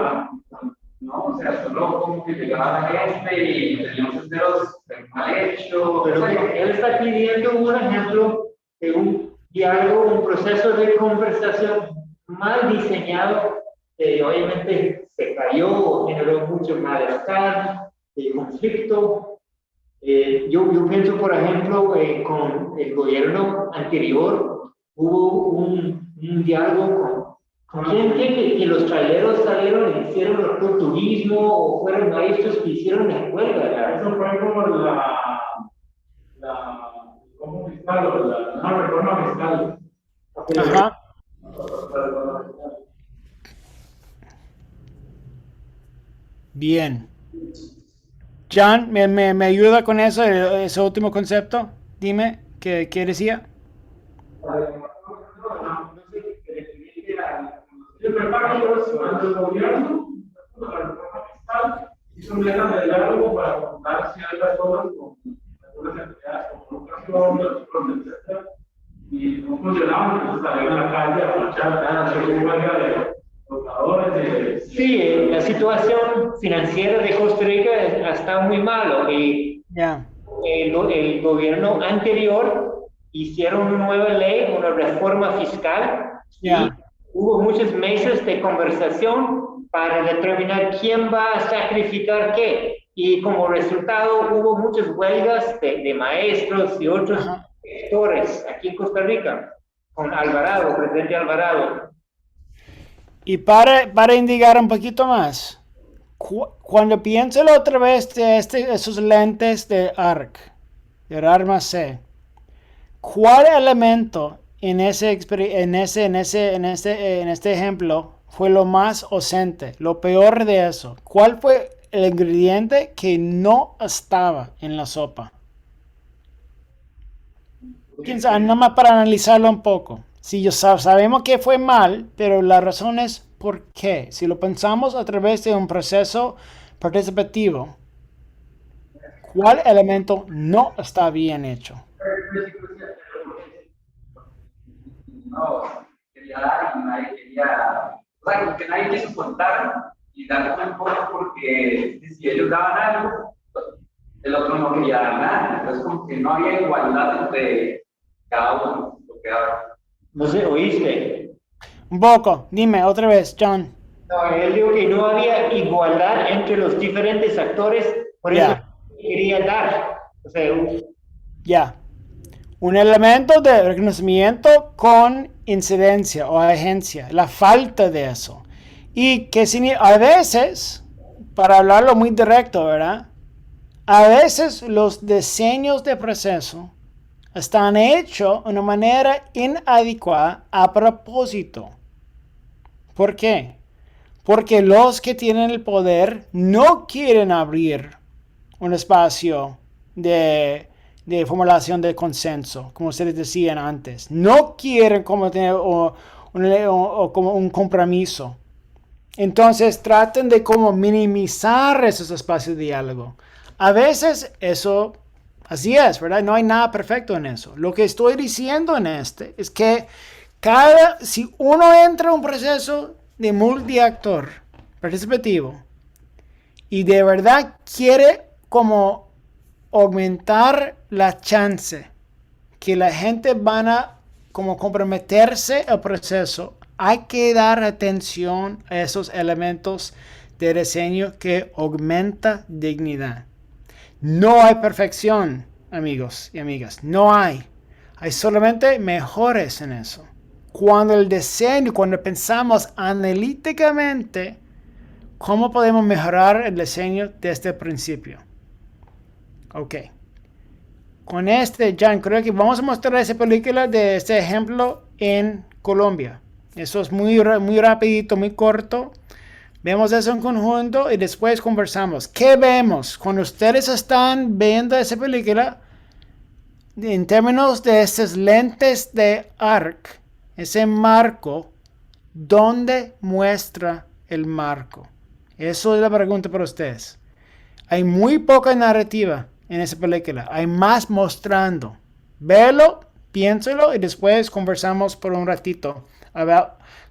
[SPEAKER 3] No, o sea, solo como que llegaba la gente y teníamos senderos mal hechos.
[SPEAKER 2] Pero él está pidiendo un ejemplo de un diálogo, un proceso de conversación mal diseñado, que obviamente se cayó, generó mucho malestar, conflicto. Yo pienso, por ejemplo, con el gobierno anterior, hubo un diálogo con gente que los traileros salieron y hicieron turismo o fueron maestros que hicieron la escuela.
[SPEAKER 4] Eso fue como ¿cómo fiscal o la reforma fiscal?
[SPEAKER 1] Ajá. Bien. John, ¿me ayuda con eso, ese último concepto? Dime, ¿qué decía?
[SPEAKER 4] El cuando el gobierno, la reforma fiscal, hizo un plan de diálogo para contar ciertas cosas con algunas entidades como educación, etcétera, y no funcionaban, entonces salieron a la calle a marchar, sobre un huelga de trabajadores.
[SPEAKER 2] Sí, la situación financiera de Costa Rica está muy malo y el gobierno anterior hicieron una nueva ley, una reforma fiscal, y hubo muchos meses de conversación para determinar quién va a sacrificar qué. Y como resultado hubo muchas huelgas de maestros y otros sectores aquí en Costa Rica, con Alvarado, presidente Alvarado.
[SPEAKER 1] Y para indicar un poquito más, cuando pienso la otra vez de esos lentes de ARC, de Arma C, ¿cuál elemento en este ejemplo fue lo más ausente, lo peor de eso? ¿Cuál fue el ingrediente que no estaba en la sopa? Nada más para analizarlo un poco. Si sabemos que fue mal, pero la razón es por qué. Si lo pensamos a través de un proceso participativo, ¿cuál elemento no está bien hecho?
[SPEAKER 3] No, quería dar y nadie quería, o sea, como que nadie quiso contar y darle un poco porque si ellos daban algo, el otro no quería dar nada. Entonces, como que no había igualdad entre cada uno, lo que daba.
[SPEAKER 2] No sé, ¿oíste?
[SPEAKER 1] Un poco, dime otra vez, John.
[SPEAKER 2] No, él dijo que no había igualdad entre los diferentes actores, por eso quería dar. O sea,
[SPEAKER 1] un elemento de reconocimiento con incidencia o agencia, la falta de eso. Y que a veces, para hablarlo muy directo, ¿verdad? A veces los diseños de proceso están hechos de una manera inadecuada a propósito. ¿Por qué? Porque los que tienen el poder no quieren abrir un espacio de formulación de consenso, como ustedes decían antes. No quieren como tener como un compromiso. Entonces traten de como minimizar esos espacios de diálogo. A veces eso, así es, ¿verdad? No hay nada perfecto en eso. Lo que estoy diciendo en este es que si uno entra en un proceso de multiactor participativo y de verdad quiere como aumentar la chance que la gente van a como comprometerse al proceso, hay que dar atención a esos elementos de diseño que aumenta dignidad. No hay perfección, amigos y amigas, no hay. Hay solamente mejores en eso. Cuando el diseño, cuando pensamos analíticamente, ¿cómo podemos mejorar el diseño desde el principio? Ok. Con este, Jan, creo que vamos a mostrar esa película de este ejemplo en Colombia. Eso es muy rapidito, muy corto. Vemos eso en conjunto y después conversamos. ¿Qué vemos? Cuando ustedes están viendo esa película, en términos de esas lentes de ARC, ese marco, ¿dónde muestra el marco? Eso es la pregunta para ustedes. Hay muy poca narrativa en esa película. Hay más mostrando. Véelo, piénselo y después conversamos por un ratito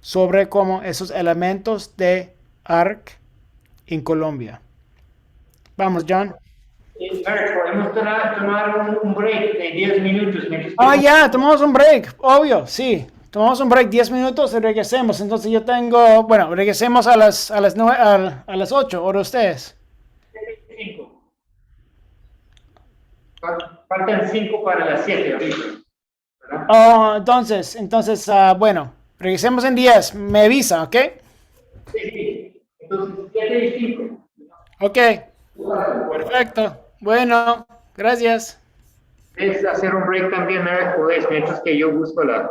[SPEAKER 1] sobre cómo esos elementos de ARC en Colombia. Vamos, John.
[SPEAKER 2] Eric, podemos tomar un break de 10 minutos.
[SPEAKER 1] Ya, tomamos un break, obvio, sí. Tomamos un break 10 minutos y regresemos. Entonces yo tengo, bueno, regresemos a las 8, ¿o de ustedes?
[SPEAKER 2] 5. Faltan 5 para las 7 ahorita. ¿Verdad?
[SPEAKER 1] Oh, entonces, bueno, regresemos en 10. Me avisa, ¿ok?
[SPEAKER 2] Sí. Entonces, 7 y 5.
[SPEAKER 1] Ok, perfecto. Bueno, gracias.
[SPEAKER 2] Es hacer un break también, Eric, pues, mientras que yo busco la...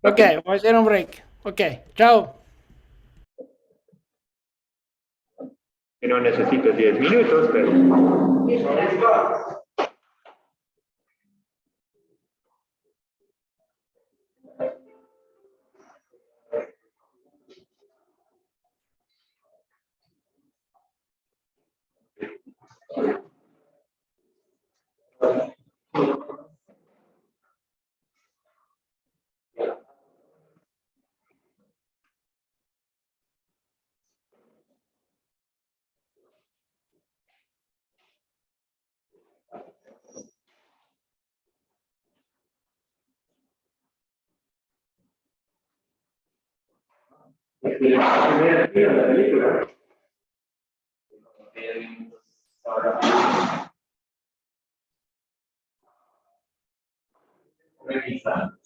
[SPEAKER 1] Ok, voy a hacer un break. Ok, chao.
[SPEAKER 2] Que no necesito 10 minutos, pero...
[SPEAKER 3] Revisa.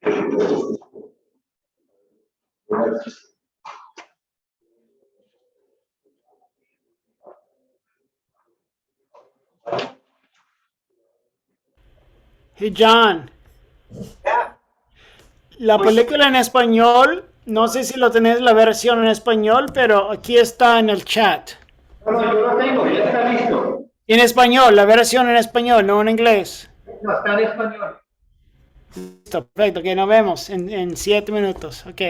[SPEAKER 1] Hey John,
[SPEAKER 2] Ya.
[SPEAKER 1] la película en español, no sé si lo tenés la versión en español, pero aquí está en el chat.
[SPEAKER 2] No, no, yo lo tengo, ya está listo.
[SPEAKER 1] En español, la versión en español, no en inglés.
[SPEAKER 2] No, está en español.
[SPEAKER 1] Listo, perfecto, que nos vemos en 7 minutos. Ok.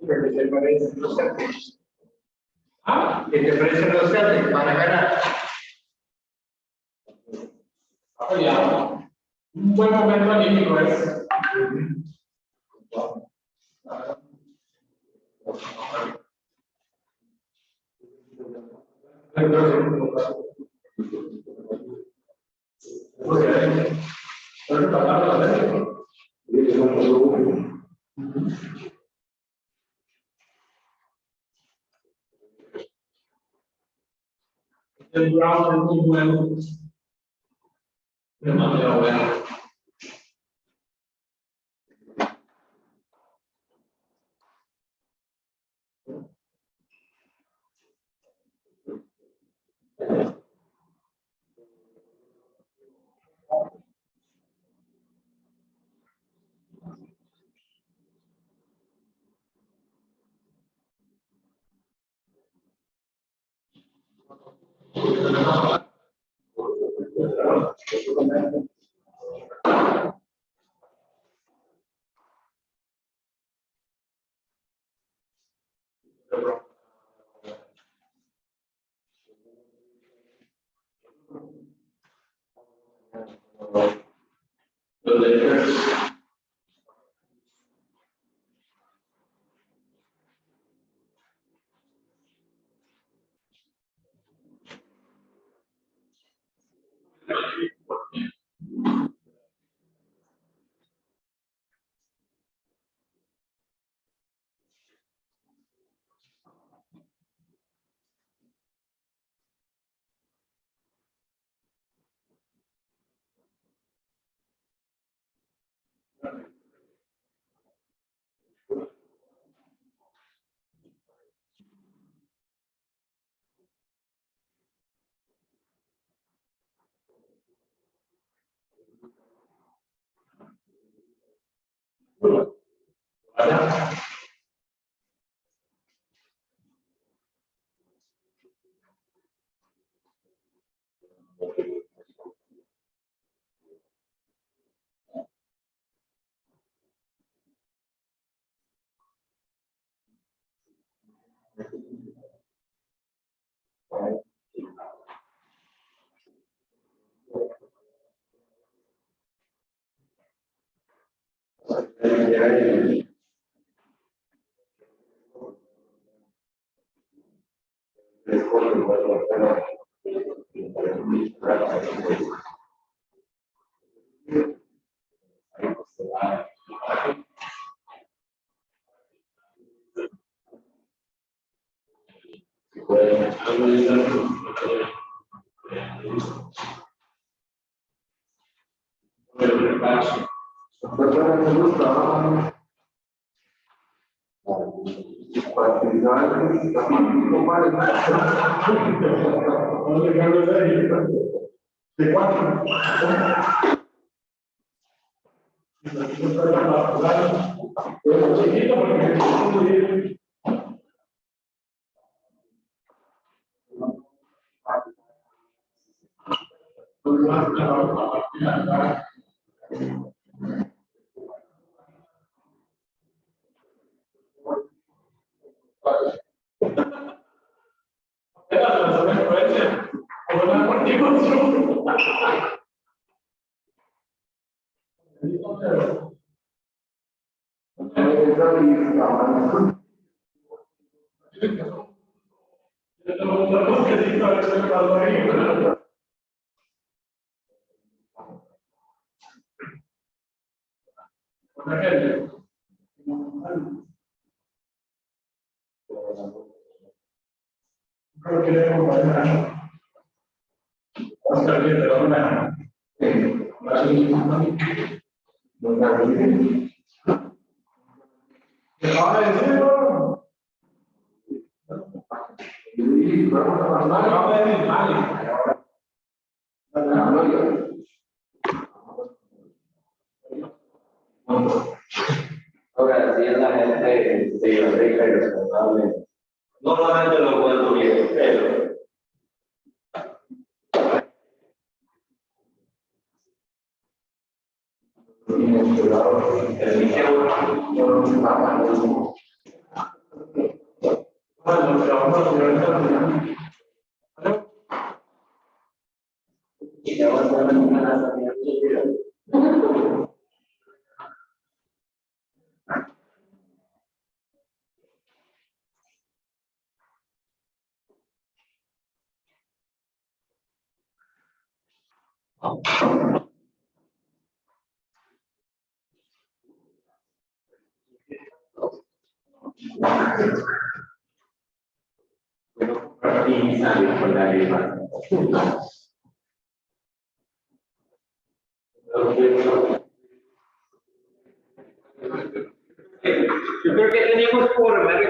[SPEAKER 2] Que te parecen los Celtics. ¿Qué te parecen los Celtics? Van a ganar.
[SPEAKER 4] Un buen momento anímico es. El Brown es muy bueno. Demasiado bueno. Los Lakers.
[SPEAKER 3] Ahora, si es la gente rica y responsable, normalmente lo encuentro bien, pero y salir con la misma.
[SPEAKER 2] Yo creo que tenemos forma de,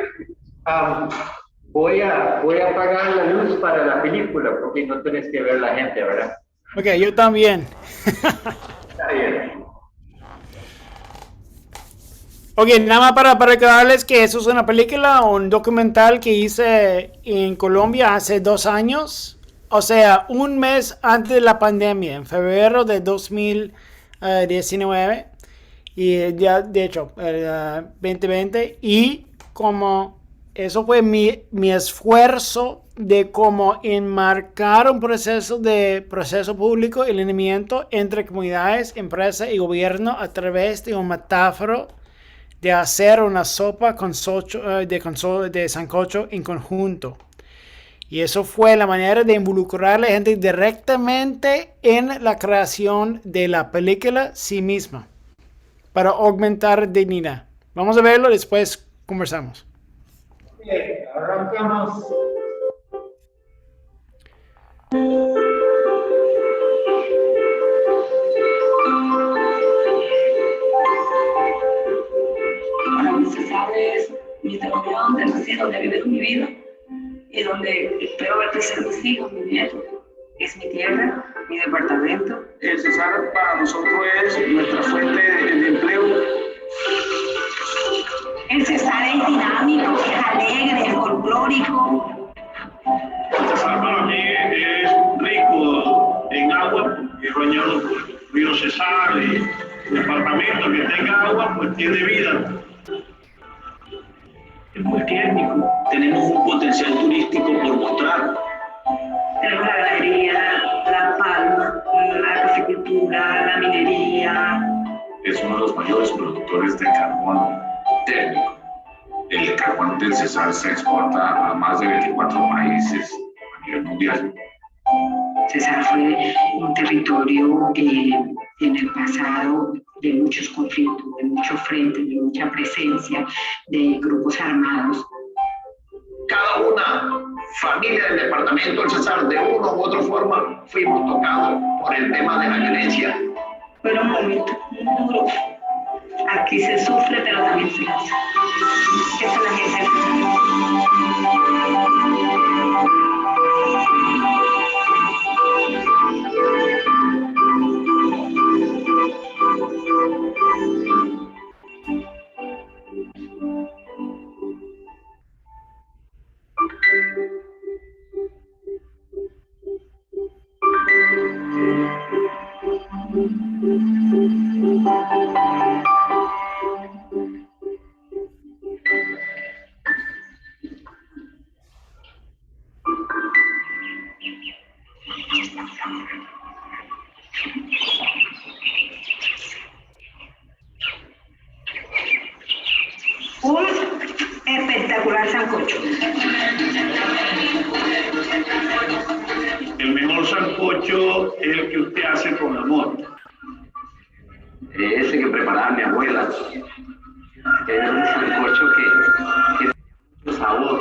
[SPEAKER 2] voy a apagar la luz para la película porque no tienes que ver la gente, ¿verdad?
[SPEAKER 1] Ok, yo también.
[SPEAKER 2] Está bien.
[SPEAKER 1] Ok, nada más para recordarles que eso es una película, un documental que hice en Colombia hace 2 años. O sea, un mes antes de la pandemia, en febrero de 2019. Y ya, de hecho, 2020. Y como eso fue mi esfuerzo de cómo enmarcar un proceso público y alineamiento entre comunidades, empresas y gobierno a través de un metáforo de hacer una sopa de sancocho en conjunto. Y eso fue la manera de involucrar a la gente directamente en la creación de la película sí misma, para aumentar dignidad. Vamos a verlo, después conversamos.
[SPEAKER 2] Bien, arrancamos.
[SPEAKER 5] Para mí Cesar es mi territorio donde nací, donde he vivido mi vida y donde espero ver crecer mis hijos, mi nieto. Es mi tierra, mi departamento.
[SPEAKER 4] El Cesar para nosotros es nuestra fuente de empleo.
[SPEAKER 5] El Cesar es dinámico, es alegre, es folclórico.
[SPEAKER 4] El Cesar para mí es rico en agua, es bañado por el río Cesar, y el departamento que tenga agua pues tiene vida.
[SPEAKER 5] Es multiétnico.
[SPEAKER 6] Tenemos un potencial turístico por mostrar.
[SPEAKER 5] Tenemos la ganadería, la palma, la caficultura, la minería.
[SPEAKER 7] Es uno de los mayores productores de carbón térmico. El carbón del Cesar se exporta a más de 24 países a nivel mundial.
[SPEAKER 5] Cesar fue un territorio en el pasado de muchos conflictos, de muchos frentes, de mucha presencia de grupos armados.
[SPEAKER 6] Cada una familia del departamento del Cesar, de una u otra forma, fuimos tocados por el tema de la violencia.
[SPEAKER 5] Fueron momentos muy duros. Aquí se sufre, pero también se goza. Esa es la gente. Un espectacular sancocho.
[SPEAKER 6] El mejor sancocho es el que usted hace con amor.
[SPEAKER 3] Ese que preparaba mi abuela, que era un sancocho que tiene mucho sabor.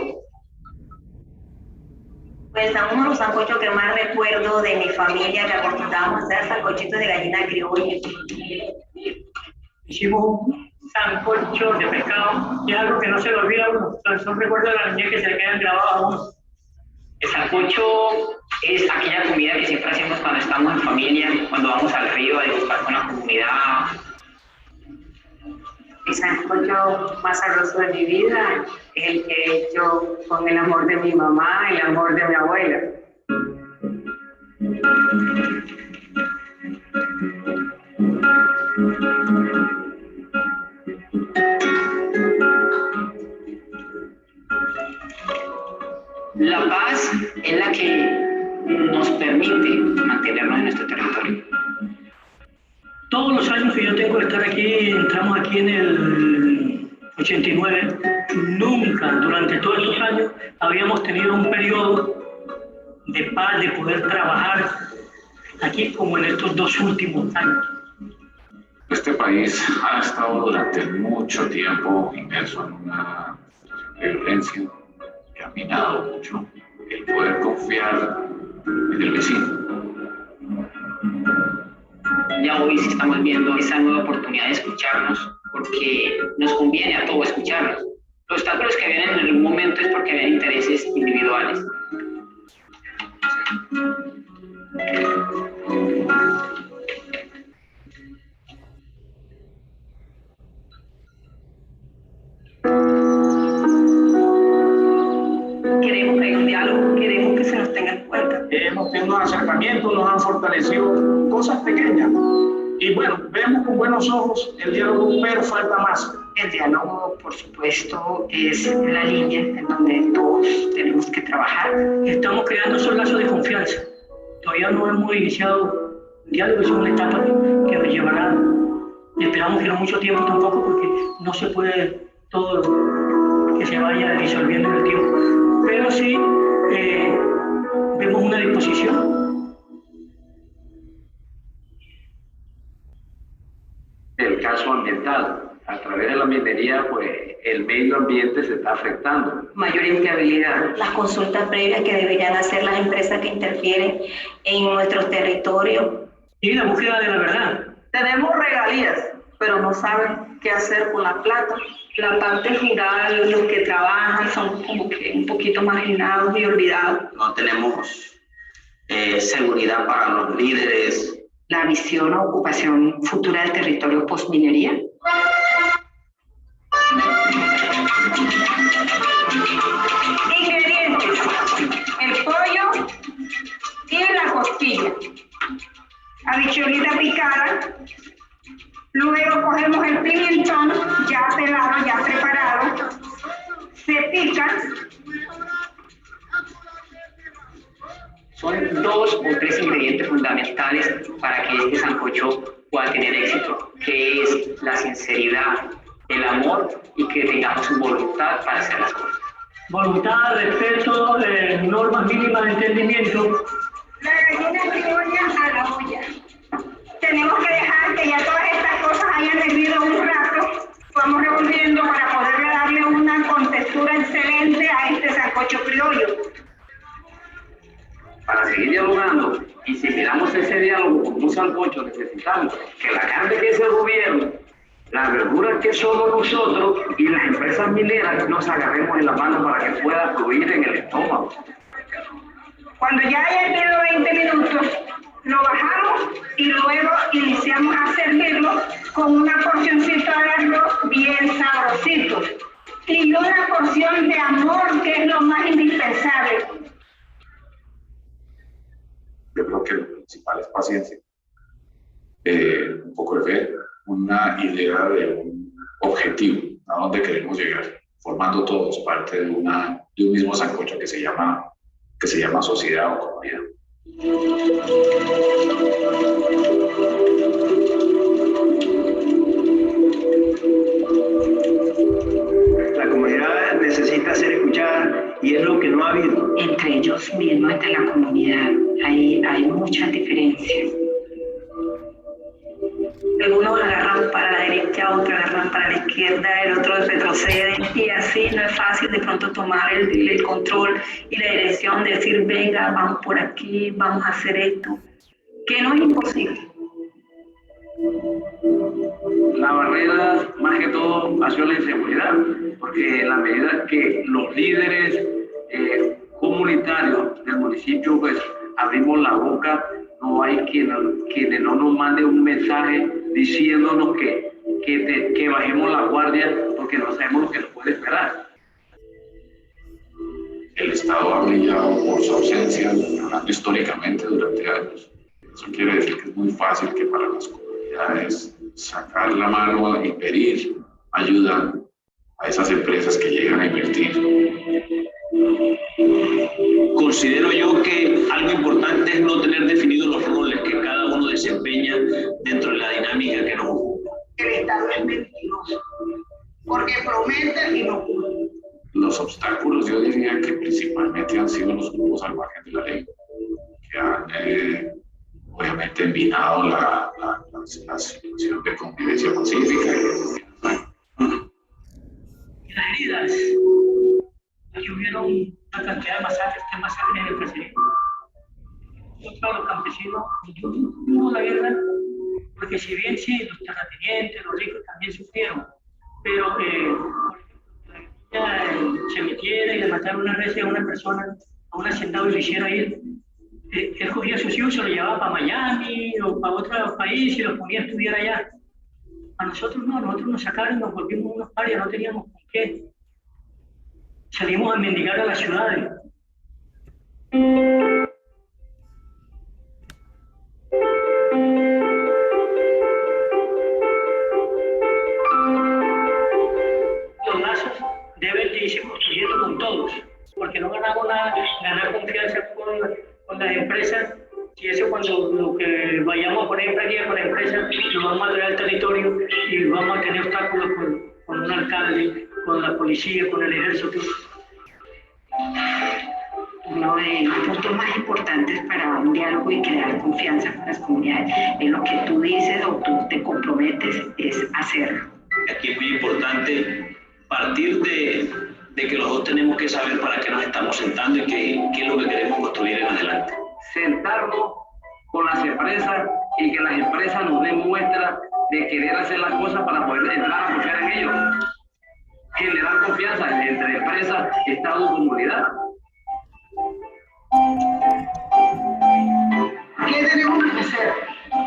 [SPEAKER 5] Pues a uno de los sancochos que más recuerdo de mi familia que acostumbrábamos a hacer sancochitos de gallina criolla.
[SPEAKER 2] Hicimos un sancocho de pescado, y es algo que no se le olvida a uno, son recuerdos de la niñez que se le quedan grabados a uno.
[SPEAKER 8] El sancocho es aquella comida que siempre hacemos cuando estamos en familia, cuando vamos al río a disfrutar con la comunidad.
[SPEAKER 5] El sancocho más sabroso de mi vida es el que he hecho con el amor de mi mamá, el amor de mi abuela.
[SPEAKER 8] La paz es la que nos permite mantenernos en nuestro territorio.
[SPEAKER 9] Todos los años que yo tengo de estar aquí, entramos aquí en el 89, nunca durante todos estos años habíamos tenido un periodo de paz, de poder trabajar aquí como en estos 2 últimos años.
[SPEAKER 7] Este país ha estado durante mucho tiempo inmerso en una situación de violencia que ha minado mucho el poder confiar en el vecino.
[SPEAKER 8] Ya hoy sí estamos viendo esa nueva oportunidad de escucharnos, porque nos conviene a todos escucharnos. Los obstáculos que vienen en algún momento es porque ven intereses individuales.
[SPEAKER 5] Queremos que haya un diálogo, queremos que se nos tenga en cuenta.
[SPEAKER 6] Hemos tenido un acercamiento, nos han fortalecido cosas pequeñas. Y bueno, vemos con buenos ojos el diálogo, pero falta más.
[SPEAKER 5] El diálogo, por supuesto, es la línea en donde todos tenemos que trabajar.
[SPEAKER 9] Estamos creando esos lazos de confianza. Todavía no hemos iniciado el diálogo, es una etapa que nos llevará, esperamos que no mucho tiempo tampoco, porque no se puede todo que se vaya disolviendo en el tiempo. Pero sí vemos una disposición.
[SPEAKER 3] El caso ambiental, a través de la minería, pues el medio ambiente se está afectando.
[SPEAKER 5] Mayor inviabilidad. Las consultas previas que deberían hacer las empresas que interfieren en nuestros territorios.
[SPEAKER 9] Y la búsqueda de la verdad.
[SPEAKER 5] Tenemos regalías, pero no saben qué hacer con la plata. La parte rural, los que trabajan son como que un poquito marginados y olvidados.
[SPEAKER 8] No tenemos seguridad para los líderes.
[SPEAKER 5] La visión o ocupación futura del territorio postminería. Ingredientes: el pollo y la costilla. Habichuelita picada. Luego cogemos el pimentón ya pelado, ya preparado. Se pica.
[SPEAKER 8] Son 2 o 3 ingredientes fundamentales para que este sancocho pueda tener éxito, que es la sinceridad, el amor y que tengamos voluntad para hacer las cosas.
[SPEAKER 9] Voluntad, respeto, normas mínimas de entendimiento.
[SPEAKER 5] La gallina criolla a la olla. Tenemos que dejar que ya todas estas cosas hayan hervido un rato. Vamos revolviendo para poder darle una contextura excelente a este sancocho criollo.
[SPEAKER 3] para seguir dialogando, y si miramos ese diálogo como un sancocho, necesitamos que la carne que es el gobierno, la verdura que somos nosotros y las empresas mineras nos agarremos en la mano para que pueda fluir en el estómago.
[SPEAKER 5] Cuando ya haya hervido 20 minutos, lo bajamos y luego iniciamos a servirlo con una porcioncita de arroz bien sabrosito y una porción de amor, que es lo más indispensable.
[SPEAKER 7] Yo creo que lo principal es paciencia, un poco de fe, una idea de un objetivo, a dónde queremos llegar, formando todos parte de un mismo sancocho que se llama sociedad o comunidad.
[SPEAKER 10] La comunidad necesita ser escuchada y es lo que no ha habido.
[SPEAKER 5] Entre ellos mismos, entre la comunidad, hay muchas diferencias. Algunos agarran para la derecha, otros agarran para la izquierda, el otro retrocede, y así no es fácil de pronto tomar el control y la dirección, de decir, venga, vamos por aquí, vamos a hacer esto, que no es imposible.
[SPEAKER 3] La barrera, más que todo, ha sido la inseguridad, porque en la medida que los líderes comunitarios del municipio, pues, abrimos la boca, no hay quienes no nos mande un mensaje diciéndonos que bajemos la guardia, porque no sabemos lo que nos puede esperar.
[SPEAKER 7] El Estado ha brillado por su ausencia, hablando históricamente durante años. Eso quiere decir que es muy fácil que para las comunidades sacar la mano y pedir ayuda a esas empresas que llegan a invertir.
[SPEAKER 10] Considero yo que algo importante es no tener definidos los roles que cada uno desempeña dentro de la dinámica que nos ocupa.
[SPEAKER 5] El Estado es mentiroso, porque promete y no cumple.
[SPEAKER 7] Los obstáculos, yo diría que principalmente han sido los grupos al margen de la ley, que han obviamente minado la situación de convivencia pacífica.
[SPEAKER 9] Y las heridas, aquí hubieron una cantidad de masacres en el presente. Nosotros los campesinos tuvimos la guerra, porque si bien sí, los terratenientes, los ricos también sufrieron, pero se metieron y le mataron una vez a una persona, a un hacendado, y lo hicieron ir. Él cogía a sus hijos, se los llevaba para Miami o para otro país y los ponía a estudiar allá. A nosotros no, nosotros nos sacaron y nos volvimos unos parias, no teníamos con qué. Salimos a mendigar a las ciudades. Los lazos deben de irse construyendo con todos, porque no ganamos nada, ganar confianza con las empresas, y eso cuando lo que vayamos a poner en práctica con la empresa, lo vamos a traer al territorio y vamos a tener obstáculos con un alcalde, con la policía, con el ejército.
[SPEAKER 5] Uno de los puntos más importantes para un diálogo y crear confianza con las comunidades es lo que tú dices o tú te comprometes, es hacerlo.
[SPEAKER 10] Aquí es muy importante partir de que los dos tenemos que saber para qué nos estamos sentando y qué es lo que queremos construir en adelante.
[SPEAKER 3] Sentarnos con las empresas y que las empresas nos den muestra de querer hacer las cosas para poder entrar a confiar en ellos. Generar confianza entre empresas, Estado y comunidad.
[SPEAKER 5] ¿Qué tenemos que hacer?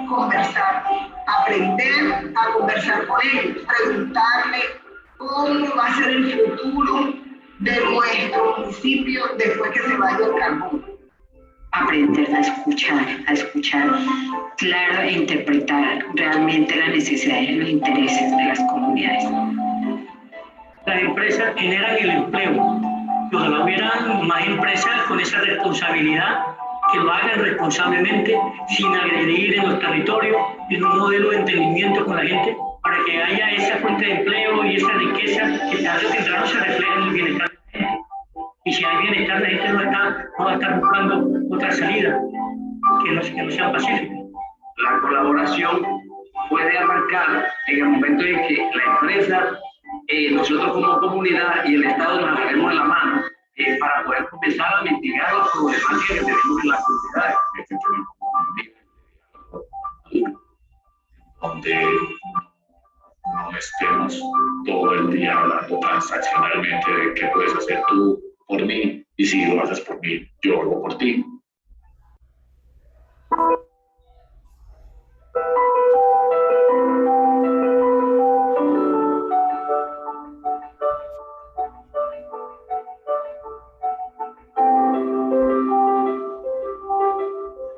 [SPEAKER 5] Conversar, aprender a conversar con ellos, preguntarle cómo va a ser el futuro de nuestro municipio después que se vaya el carbón. Aprender a escuchar claro e interpretar realmente las necesidades y los intereses de las comunidades.
[SPEAKER 9] Las empresas generan el empleo. Ojalá hubieran más empresas con esa responsabilidad, que lo hagan responsablemente, sin agredir en los territorios, en un modelo de entendimiento con la gente, para que haya esa fuente de empleo y esa riqueza que tarde o temprano se refleje en el bienestar de la gente. Y si hay bienestar, la gente no va a estar buscando otra salida que no sea pacífica.
[SPEAKER 3] La colaboración puede arrancar en el momento en que la empresa, nosotros como comunidad y el Estado nos agarremos en la mano para poder comenzar a mitigar las problemáticas que tenemos en la comunidad.
[SPEAKER 7] yo hago por ti.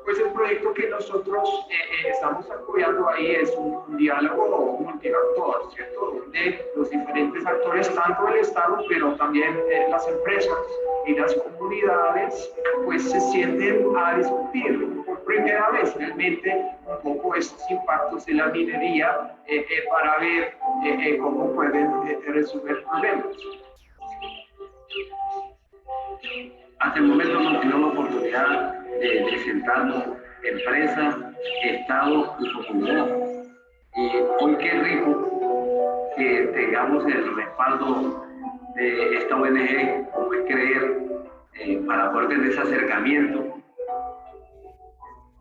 [SPEAKER 6] Pues el proyecto que nosotros estamos apoyando ahí es un diálogo multiactor, ¿cierto? Donde los diferentes actores, tanto el Estado, pero también las empresas y las comunidades, pues se sienten a discutir por primera vez realmente un poco estos impactos de la minería para ver cómo pueden resolver problemas.
[SPEAKER 10] Hasta el momento no tuvimos la oportunidad de sentarnos empresa, Estado y comunidad. Y hoy qué rico que tengamos el respaldo de esta ONG, como es creer, para poder tener ese acercamiento.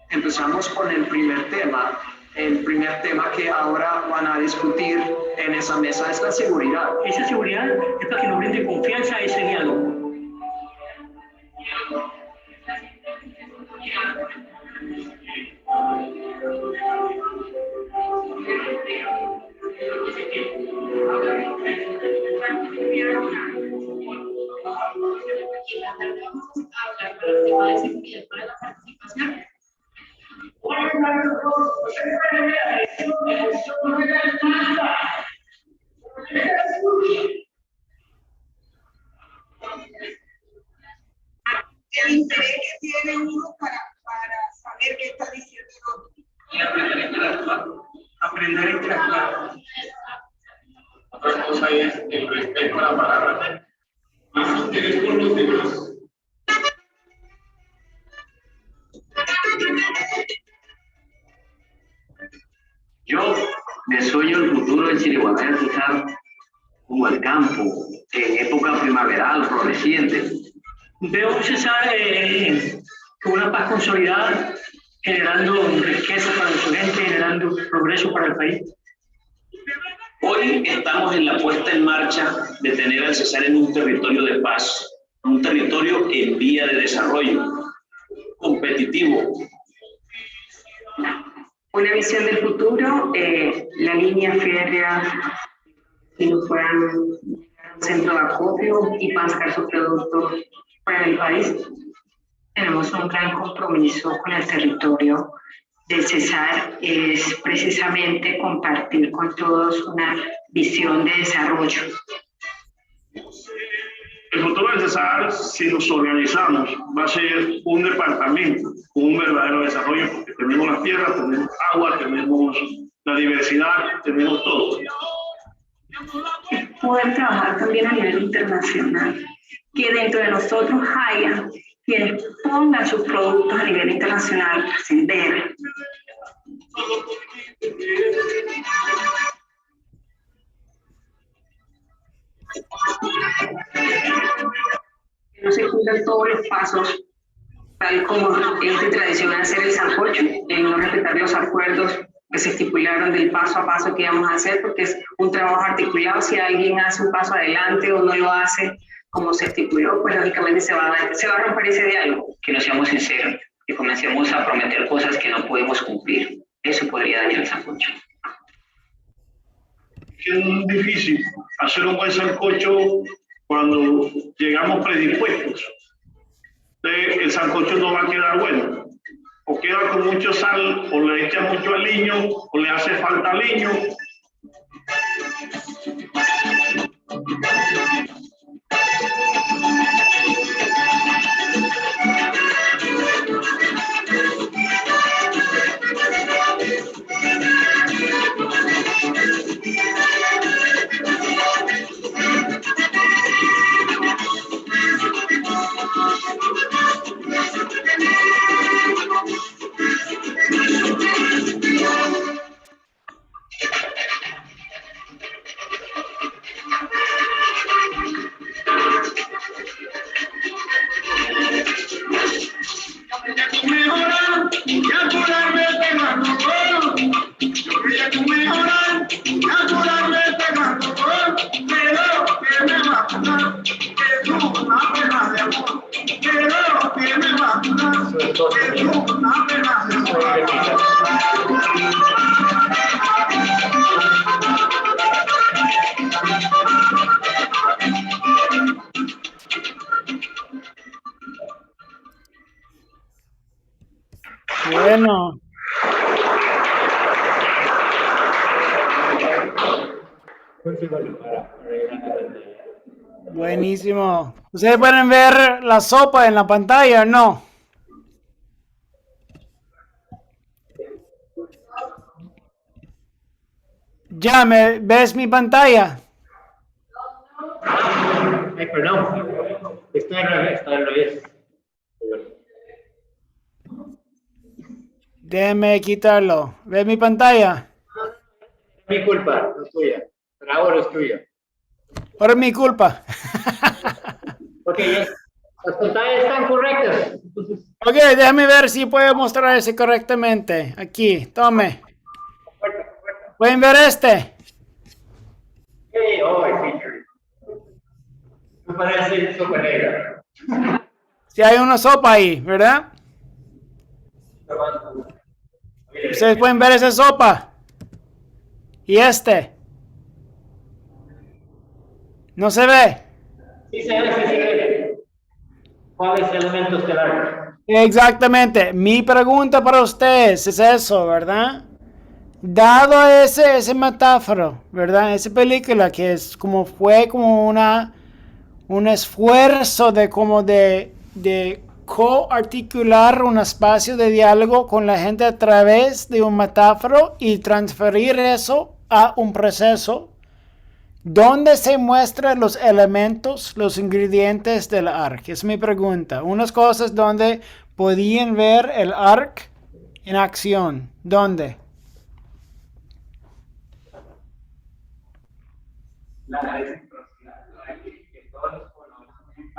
[SPEAKER 6] Empezamos con el primer tema. El primer tema que ahora van a discutir en esa mesa es la seguridad.
[SPEAKER 9] Esa seguridad es para que nos brinde confianza a ese diálogo.
[SPEAKER 5] El interés que tiene uno para saber qué está diciendo el otro.
[SPEAKER 10] Y aprender a interactuar.
[SPEAKER 6] Aprender a interactuar.
[SPEAKER 4] Otra cosa es el respeto a la palabra. Más interés por los demás.
[SPEAKER 10] Yo me sueño el futuro de Chiriguaná, César, como el campo, en época primaveral, floreciente.
[SPEAKER 9] Veo un César con una paz consolidada, generando riqueza para su gente, generando progreso para el país.
[SPEAKER 10] Hoy estamos en la puesta en marcha de tener al César en un territorio de paz, un territorio en vía de desarrollo, competitivo.
[SPEAKER 11] Una visión del futuro, la línea férrea, que nos puedan llegar a un centro de acopio y pasar su producto para el país. Tenemos un gran compromiso con el territorio del Cesar, es precisamente compartir con todos una visión de desarrollo.
[SPEAKER 4] El futuro del Cesar, si nos organizamos, va a ser un departamento con un verdadero desarrollo, porque tenemos la tierra, tenemos agua, tenemos la diversidad, tenemos todo.
[SPEAKER 11] Poder trabajar también a nivel internacional, que dentro de nosotros haya quienes pongan sus productos a nivel internacional para ascender. Que no se cumplan todos los pasos, tal como es de tradición hacer el sancocho, en no respetar los acuerdos que se estipularon del paso a paso que íbamos a hacer, porque es un trabajo articulado. Si alguien hace un paso adelante o no lo hace como se estipuló, pues lógicamente se va a romper ese diálogo.
[SPEAKER 8] Que no seamos sinceros, que comencemos a prometer cosas que no podemos cumplir. Eso podría dañar el sancocho.
[SPEAKER 4] Es difícil hacer un buen sancocho cuando llegamos predispuestos. Entonces, el sancocho no va a quedar bueno. O queda con mucho sal, o le echa mucho aliño, o le hace falta aliño.
[SPEAKER 2] su esposa.
[SPEAKER 1] Bueno. Buenísimo. ¿Ustedes pueden ver la sopa en la pantalla? No. Ya, ¿me ves mi pantalla?
[SPEAKER 2] Ay, perdón. Está al revés.
[SPEAKER 1] Déjeme quitarlo. ¿Ves mi pantalla?
[SPEAKER 2] Mi culpa, no es tuya. Pero ahora es tuya.
[SPEAKER 1] Ahora es mi culpa.
[SPEAKER 2] Ok, las pantallas están correctas. Entonces,
[SPEAKER 1] Ok, déjame ver si puedo mostrar ese correctamente. Aquí, tome. ¿Pueden ver este?
[SPEAKER 2] hey, oh, sí. Me parece súper negra.
[SPEAKER 1] Si hay una sopa ahí, ¿verdad? Ustedes pueden ver esa sopa. Y este. ¿No se ve?
[SPEAKER 2] Sí se ve, sí se ve. ¿Cuáles elementos del arte?
[SPEAKER 1] Exactamente. Mi pregunta para ustedes es eso, ¿verdad? Dado ese metáforo, ¿verdad? Esa película que es como fue como un esfuerzo de coarticular un espacio de diálogo con la gente a través de un metáforo y transferir eso a un proceso donde se muestran los elementos, los ingredientes del ARC. Es mi pregunta. Unas cosas donde podían ver el ARC en acción. ¿Dónde?
[SPEAKER 3] La reciprocidad, que todos los conocen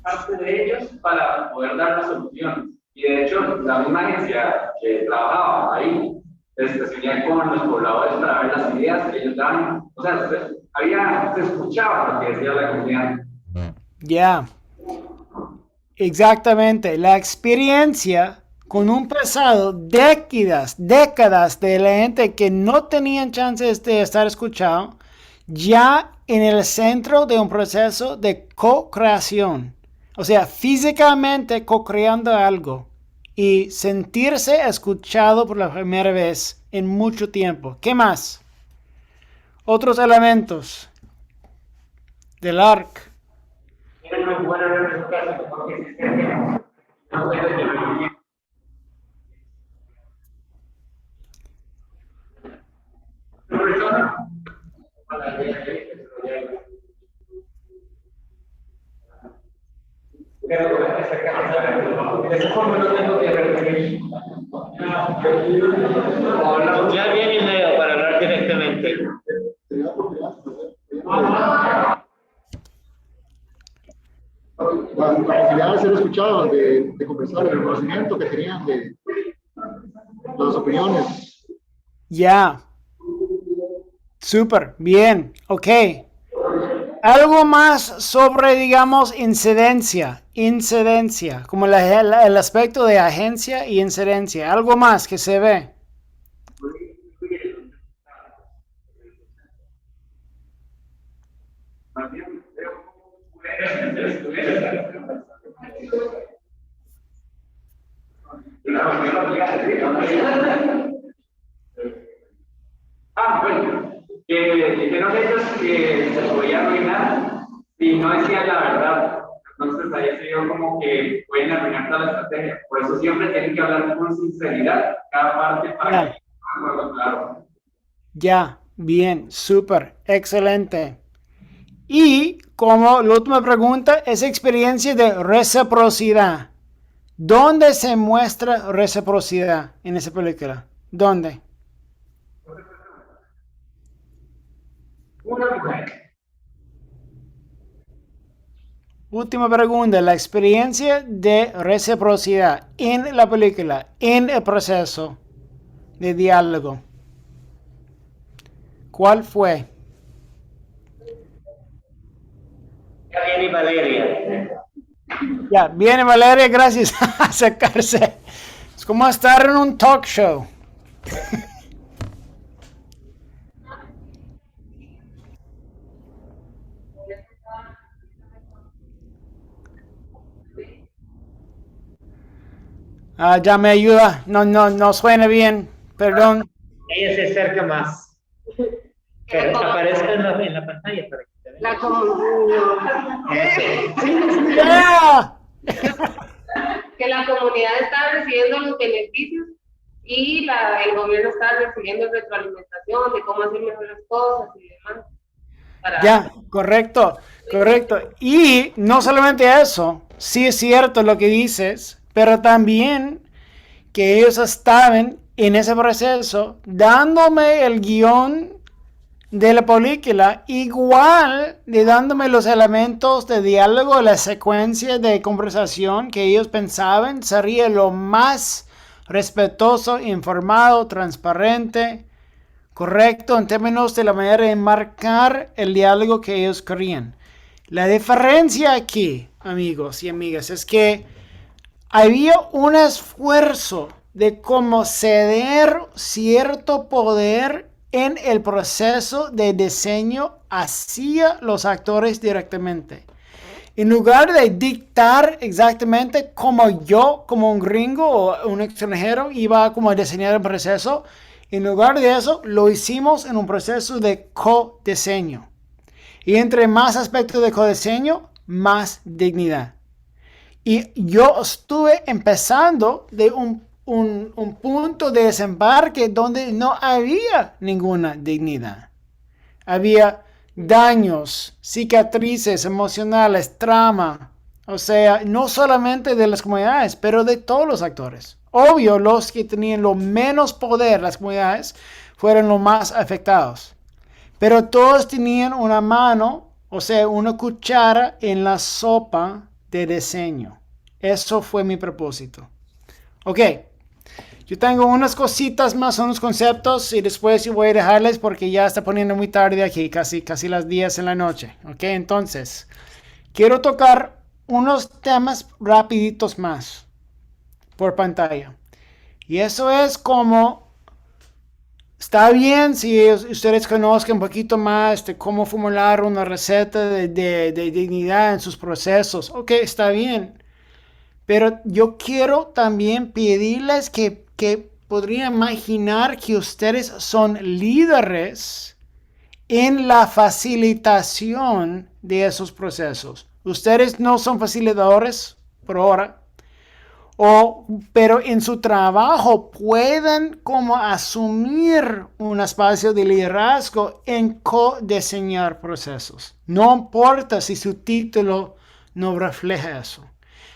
[SPEAKER 3] parte de ellos para poder dar las soluciones. Y de hecho, la misma agencia que trabajaba ahí, se unía con los pobladores para ver las ideas que ellos daban. O sea, se escuchaba lo que decía la comunidad.
[SPEAKER 1] Ya. Exactamente. La experiencia con un pasado, décadas de la gente que no tenían chances de estar escuchado, ya en el centro de un proceso de co-creación. O sea, físicamente co-creando algo y sentirse escuchado por la primera vez en mucho tiempo. ¿Qué más? Otros elementos del ARC.
[SPEAKER 2] Era muy buena representación porque ya viene Leo para hablar directamente.
[SPEAKER 12] La posibilidad de ser escuchados, de conversar, el conocimiento que tenían de las opiniones.
[SPEAKER 1] Ya. Súper, bien, ok. Algo más sobre, digamos, incidencia, como el aspecto de agencia y incidencia. Algo más que se ve.
[SPEAKER 3] Bueno, dijeron ellos que se podía arruinar si no decían la verdad. Entonces ahí se dio como que pueden arruinar toda la estrategia. Por eso siempre tienen que hablar con sinceridad cada parte para que claro.
[SPEAKER 1] Ya, bien, súper, excelente. Y como la última pregunta, esa experiencia de reciprocidad. ¿Dónde se muestra reciprocidad en esa película? ¿Dónde?
[SPEAKER 2] Una mujer.
[SPEAKER 1] Última pregunta, la experiencia de reciprocidad en la película, en el proceso de diálogo. ¿Cuál fue?
[SPEAKER 2] Ya viene Valeria.
[SPEAKER 1] Ya, viene Valeria, gracias a acercarse. Es como estar en un talk show. Ya me ayuda. No suena bien. Perdón.
[SPEAKER 2] Ella se acerca más. Pero aparezca en la pantalla para que te vean.
[SPEAKER 11] La comunidad.
[SPEAKER 1] Yeah.
[SPEAKER 11] Que la comunidad está recibiendo los beneficios y el gobierno está recibiendo retroalimentación de cómo hacer mejor las cosas y demás.
[SPEAKER 1] Ya, correcto. Y no solamente eso, sí es cierto lo que dices, pero también que ellos estaban en ese proceso dándome el guión de la película, igual de dándome los elementos de diálogo, la secuencia de conversación que ellos pensaban sería lo más respetuoso, informado, transparente, correcto en términos de la manera de marcar el diálogo que ellos querían. La diferencia aquí, amigos y amigas, es que había un esfuerzo de cómo ceder cierto poder en el proceso de diseño hacia los actores directamente. En lugar de dictar exactamente cómo yo, como un gringo o un extranjero, iba como a diseñar el proceso, en lugar de eso, lo hicimos en un proceso de co-diseño. Y entre más aspectos de co-diseño, más dignidad. Y yo estuve empezando de un punto de desembarque donde no había ninguna dignidad. Había daños, cicatrices emocionales, trama. O sea, no solamente de las comunidades, pero de todos los actores. Obvio, los que tenían lo menos poder, las comunidades, fueron los más afectados. Pero todos tenían una mano, o sea, una cuchara en la sopa de diseño. Eso fue mi propósito. Ok, yo tengo unas cositas más, unos conceptos, y después yo voy a dejarles porque ya está poniendo muy tarde aquí, casi las 10 en la noche. Ok, entonces, quiero tocar unos temas rapiditos más por pantalla. Y eso es como, está bien si ustedes conozcan un poquito más de cómo formular una receta de dignidad en sus procesos. Ok, está bien. Pero yo quiero también pedirles que podrían imaginar que ustedes son líderes en la facilitación de esos procesos. Ustedes no son facilitadores por ahora, pero en su trabajo pueden como asumir un espacio de liderazgo en co-diseñar procesos. No importa si su título no refleja eso.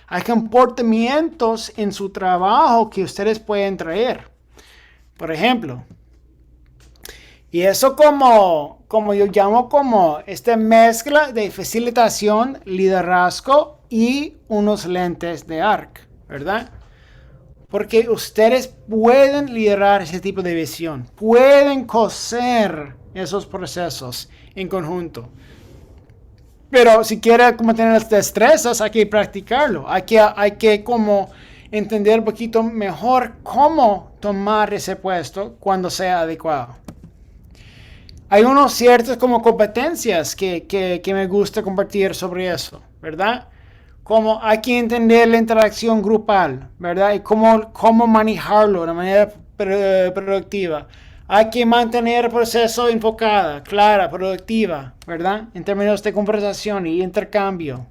[SPEAKER 1] Hay comportamientos en su trabajo que ustedes pueden traer. Por ejemplo, y eso como yo llamo como esta mezcla de facilitación, liderazgo y unos lentes de ARC, ¿verdad? Porque ustedes pueden liderar ese tipo de visión, pueden coser esos procesos en conjunto. Pero si quiere como tener las destrezas, hay que practicarlo. Hay que como entender un poquito mejor cómo tomar ese puesto cuando sea adecuado. Hay unos ciertos como competencias que me gusta compartir sobre eso, ¿verdad? Como hay que entender la interacción grupal, ¿verdad? Y cómo manejarlo de manera productiva. Hay que mantener el proceso enfocada, clara, productiva, ¿verdad? En términos de conversación y intercambio.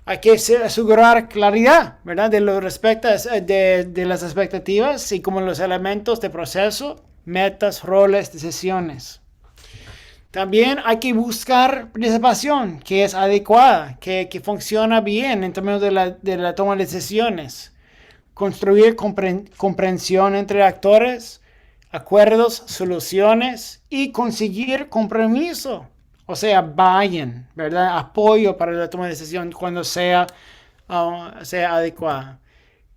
[SPEAKER 1] Hay que asegurar claridad, ¿verdad? De lo respecto de las expectativas y como los elementos de proceso, metas, roles, decisiones. También hay que buscar participación que es adecuada, que funciona bien en términos de la toma de decisiones. Construir comprensión entre actores, acuerdos, soluciones y conseguir compromiso. O sea, buy-in, ¿verdad? Apoyo para la toma de decisión cuando sea adecuada.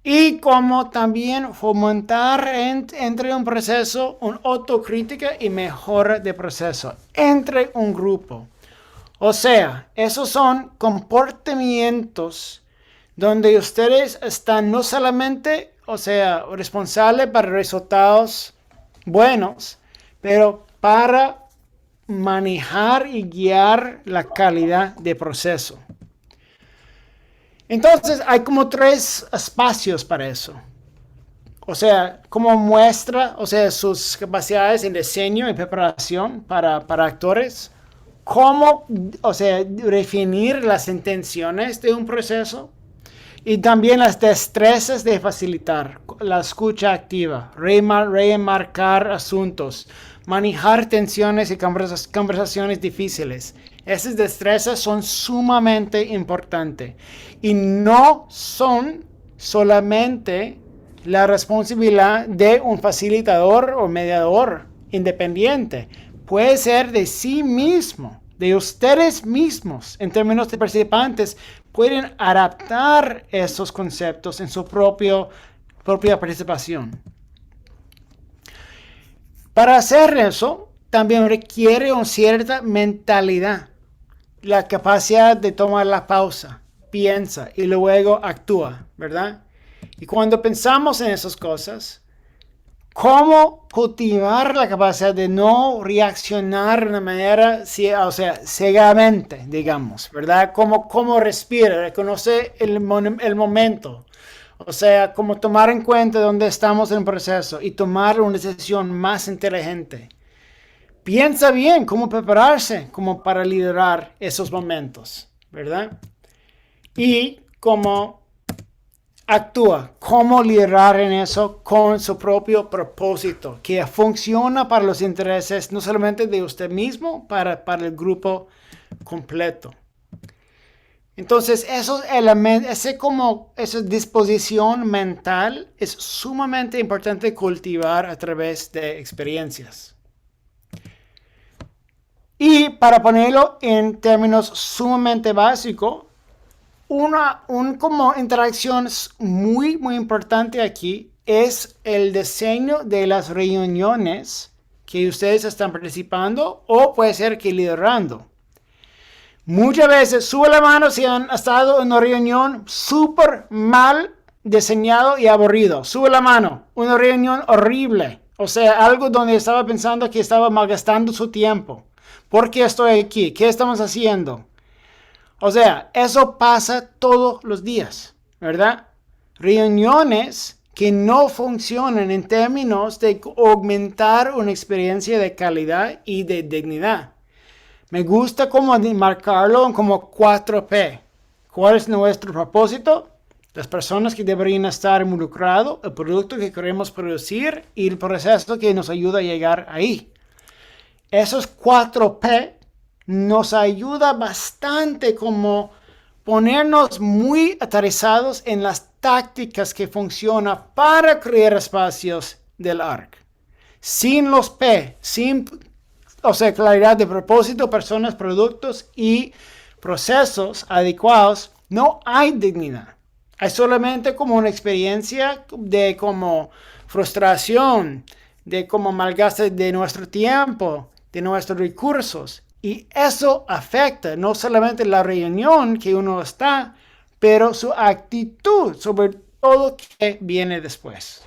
[SPEAKER 1] Y como también fomentar entre un proceso, una autocrítica y mejora de proceso entre un grupo. O sea, esos son comportamientos donde ustedes están no solamente, responsables para resultados buenos, pero para manejar y guiar la calidad de proceso. Entonces, hay como 3 espacios para eso. Como muestra, sus capacidades en diseño y preparación para actores. Cómo, definir las intenciones de un proceso. Y también las destrezas de facilitar la escucha activa, remarcar asuntos, manejar tensiones y conversaciones difíciles. Esas destrezas son sumamente importantes y no son solamente la responsabilidad de un facilitador o mediador independiente. Puede ser de sí mismo, de ustedes mismos, en términos de participantes, pueden adaptar esos conceptos en su propia participación. Para hacer eso, también requiere una cierta mentalidad, la capacidad de tomar la pausa, piensa y luego actúa, ¿verdad? Y cuando pensamos en esas cosas, ¿cómo cultivar la capacidad de no reaccionar de una manera, ciegamente, digamos, ¿verdad? Cómo respira, reconoce el momento. Cómo tomar en cuenta dónde estamos en el proceso y tomar una decisión más inteligente. Piensa bien cómo prepararse como para liderar esos momentos, ¿verdad? Y cómo actúa, cómo liderar en eso con su propio propósito, que funciona para los intereses no solamente de usted mismo, para el grupo completo. Entonces, esos elementos, esa disposición mental es sumamente importante cultivar a través de experiencias. Y para ponerlo en términos sumamente básicos, una interacción muy, muy importante aquí es el diseño de las reuniones que ustedes están participando o puede ser que liderando. Muchas veces sube la mano si han estado en una reunión súper mal diseñado y aburrido. Sube la mano. Una reunión horrible. Algo donde estaba pensando que estaba malgastando su tiempo. ¿Por qué estoy aquí? ¿Qué estamos haciendo? Eso pasa todos los días, ¿verdad? Reuniones que no funcionan en términos de aumentar una experiencia de calidad y de dignidad. Me gusta como marcarlo como 4P. ¿Cuál es nuestro propósito? Las personas que deberían estar involucradas, el producto que queremos producir y el proceso que nos ayuda a llegar ahí. Esos 4P nos ayuda bastante como ponernos muy aterrizados en las tácticas que funcionan para crear espacios del ARC. Sin los P, sin claridad de propósito, personas, productos y procesos adecuados, no hay dignidad. Hay solamente como una experiencia de como frustración, de como malgaste de nuestro tiempo, de nuestros recursos. Y eso afecta no solamente la reunión que uno está, pero su actitud sobre todo que viene después.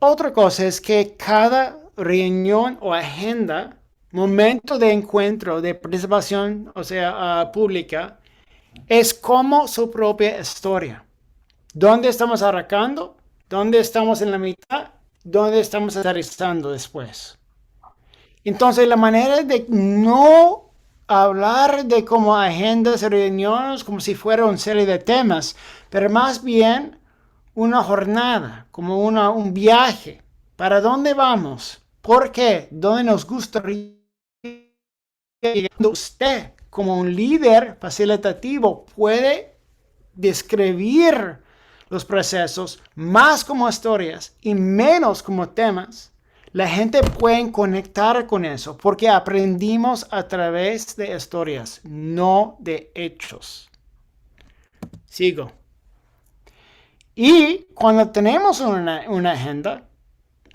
[SPEAKER 1] Otra cosa es que cada reunión o agenda, momento de encuentro, de participación, pública, es como su propia historia. ¿Dónde estamos arrancando? ¿Dónde estamos en la mitad? ¿Dónde estamos aterrizando después? Entonces, la manera de no hablar de como agendas, reuniones, como si fuera una serie de temas, pero más bien una jornada, como un viaje. ¿Para dónde vamos? ¿Por qué? ¿Dónde nos gustaría llegar? Usted, como un líder facilitativo, puede describir los procesos más como historias y menos como temas. La gente puede conectar con eso porque aprendimos a través de historias, no de hechos. Sigo. Y cuando tenemos una agenda,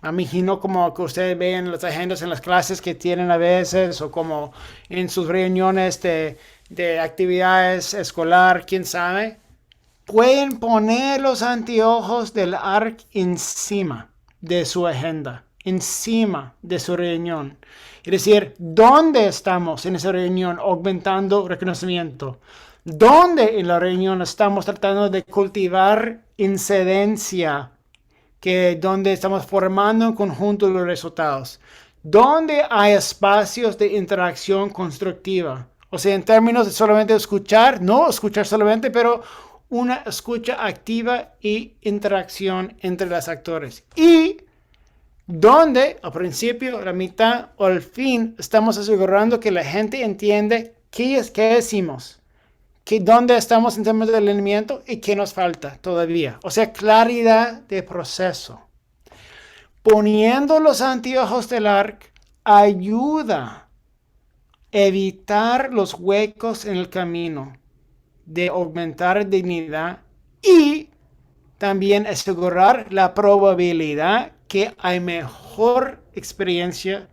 [SPEAKER 1] Imagino como que ustedes ven las agendas en las clases que tienen a veces o como en sus reuniones de actividades escolar, quién sabe. Pueden poner los anteojos del ARC encima de su agenda, encima de su reunión. Es decir, ¿dónde estamos en esa reunión aumentando reconocimiento? ¿Dónde en la reunión estamos tratando de cultivar incidencia? Donde estamos formando en conjunto los resultados. ¿Dónde hay espacios de interacción constructiva? O sea, en términos de solamente escuchar, no escuchar solamente, pero una escucha activa y interacción entre los actores. Y donde al principio, la mitad o al fin estamos asegurando que la gente entiende qué decimos, dónde estamos en términos de alineamiento y qué nos falta todavía. O sea, claridad de proceso. Poniendo los anteojos del ARC ayuda a evitar los huecos en el camino, de aumentar dignidad y también asegurar la probabilidad que hay mejor experiencia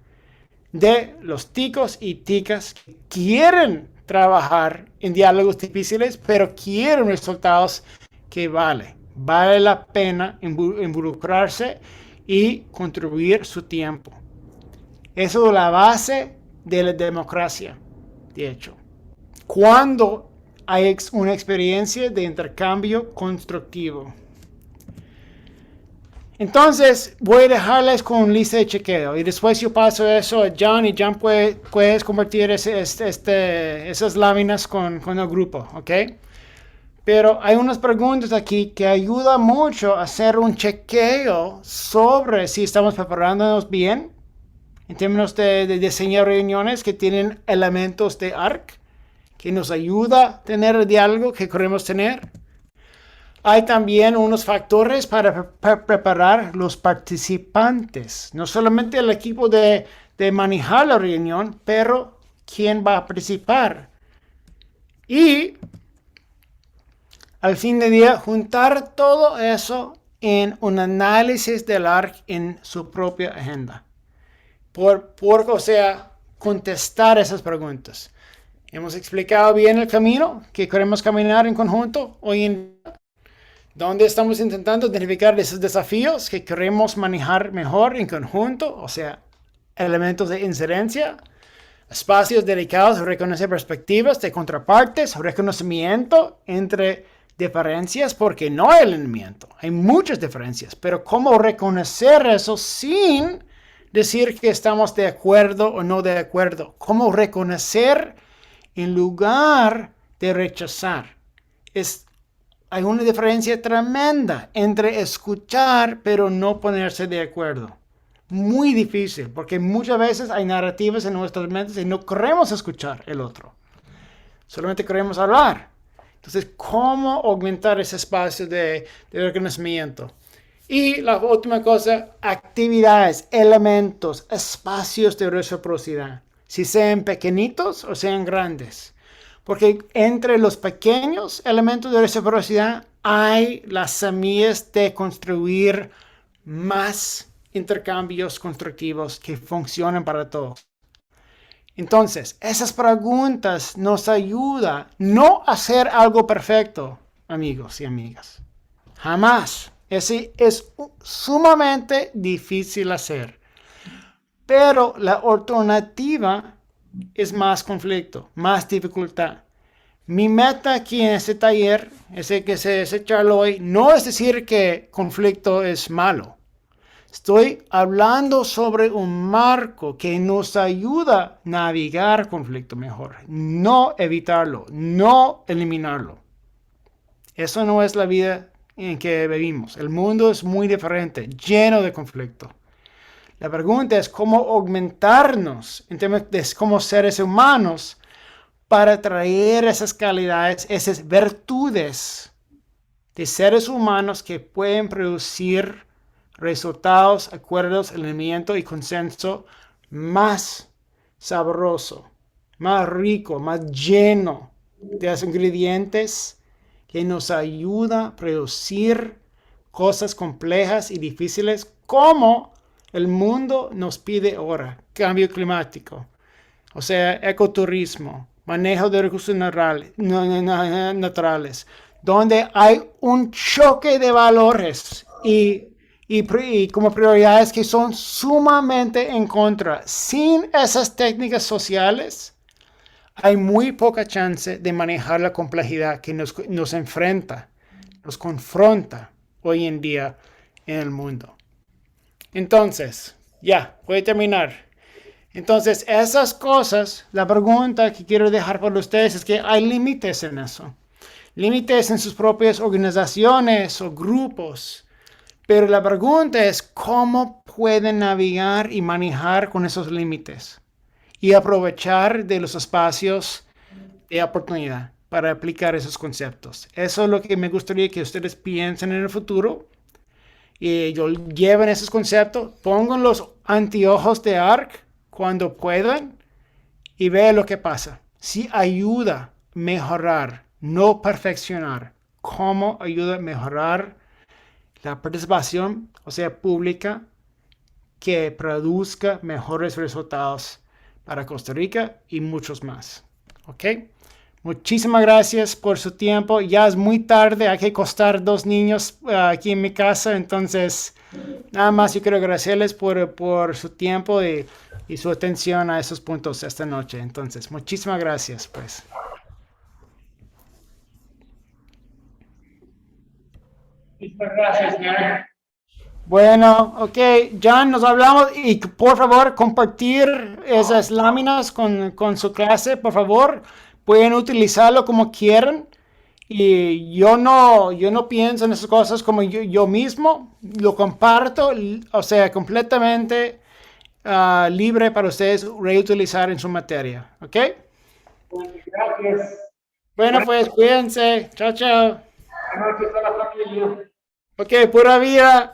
[SPEAKER 1] de los ticos y ticas que quieren trabajar en diálogos difíciles, pero quieren resultados que vale la pena involucrarse y contribuir su tiempo. Eso es la base de la democracia, de hecho. Cuando hay una experiencia de intercambio constructivo. Entonces, voy a dejarles con lista de chequeo y después yo paso eso a John y John puedes convertir esas láminas con el grupo, ¿ok? Pero hay unas preguntas aquí que ayudan mucho a hacer un chequeo sobre si estamos preparándonos bien en términos de diseñar reuniones que tienen elementos de ARC, que nos ayuda a tener el diálogo que queremos tener. Hay también unos factores para preparar los participantes, no solamente el equipo de manejar la reunión, pero quién va a participar. Y al fin del día, juntar todo eso en un análisis del ARC en su propia agenda. O sea, contestar esas preguntas. Hemos explicado bien el camino que queremos caminar en conjunto hoy en día, donde estamos intentando identificar esos desafíos que queremos manejar mejor en conjunto, o sea, elementos de incidencia, espacios dedicados a reconocer perspectivas de contrapartes, reconocimiento entre diferencias, porque no hay alineamiento, hay muchas diferencias, pero cómo reconocer eso sin decir que estamos de acuerdo o no de acuerdo, cómo reconocer en lugar de rechazar. Hay una diferencia tremenda entre escuchar pero no ponerse de acuerdo. Muy difícil, porque muchas veces hay narrativas en nuestras mentes y no queremos escuchar el otro. Solamente queremos hablar. Entonces, ¿cómo aumentar ese espacio de reconocimiento? Y la última cosa, actividades, elementos, espacios de reciprocidad. Si sean pequeñitos o sean grandes. Porque entre los pequeños elementos de reciprocidad hay las semillas de construir más intercambios constructivos que funcionan para todos. Entonces, esas preguntas nos ayudan no a hacer algo perfecto, amigos y amigas. Jamás. Ese es sumamente difícil hacer. Pero la alternativa es más conflicto, más dificultad. Mi meta aquí en este taller, ese charla hoy, no es decir que conflicto es malo. Estoy hablando sobre un marco que nos ayuda a navegar conflicto mejor, no evitarlo, no eliminarlo. Eso no es la vida en que vivimos. El mundo es muy diferente, lleno de conflicto. La pregunta es cómo aumentarnos en términos de como seres humanos para traer esas calidades, esas virtudes de seres humanos que pueden producir resultados, acuerdos, alineamiento y consenso más sabroso, más rico, más lleno de los ingredientes que nos ayuda a producir cosas complejas y difíciles como el mundo nos pide ahora. Cambio climático, o sea, ecoturismo, manejo de recursos naturales, donde hay un choque de valores y como prioridades que son sumamente en contra. Sin esas técnicas sociales, hay muy poca chance de manejar la complejidad que nos enfrenta, nos confronta hoy en día en el mundo. Entonces, ya, voy a terminar. Entonces, esas cosas, la pregunta que quiero dejar para ustedes es que hay límites en eso. Límites en sus propias organizaciones o grupos. Pero la pregunta es cómo pueden navegar y manejar con esos límites y aprovechar de los espacios de oportunidad para aplicar esos conceptos. Eso es lo que me gustaría que ustedes piensen en el futuro y lleven esos conceptos, pongan los anteojos de ARC cuando puedan y vean lo que pasa. Si ayuda a mejorar, no perfeccionar, cómo ayuda a mejorar la participación, o sea, pública, que produzca mejores resultados para Costa Rica y muchos más. ¿Ok? Muchísimas gracias por su tiempo. Ya es muy tarde, hay que acostar 2 niños aquí en mi casa, entonces nada más yo quiero agradecerles por su tiempo y su atención a esos puntos esta noche. Entonces, muchísimas gracias, pues.
[SPEAKER 2] Muchas gracias, Jan.
[SPEAKER 1] Bueno, ok, John, nos hablamos y por favor compartir esas láminas con su clase, por favor. Pueden utilizarlo como quieran. Y yo no pienso en esas cosas como yo mismo. Lo comparto, o sea, completamente libre para ustedes reutilizar en su materia. ¿Ok?
[SPEAKER 2] Gracias.
[SPEAKER 1] Bueno, pues cuídense. Chao, chao.
[SPEAKER 2] Buenas noches a la familia.
[SPEAKER 1] Ok, pura vida.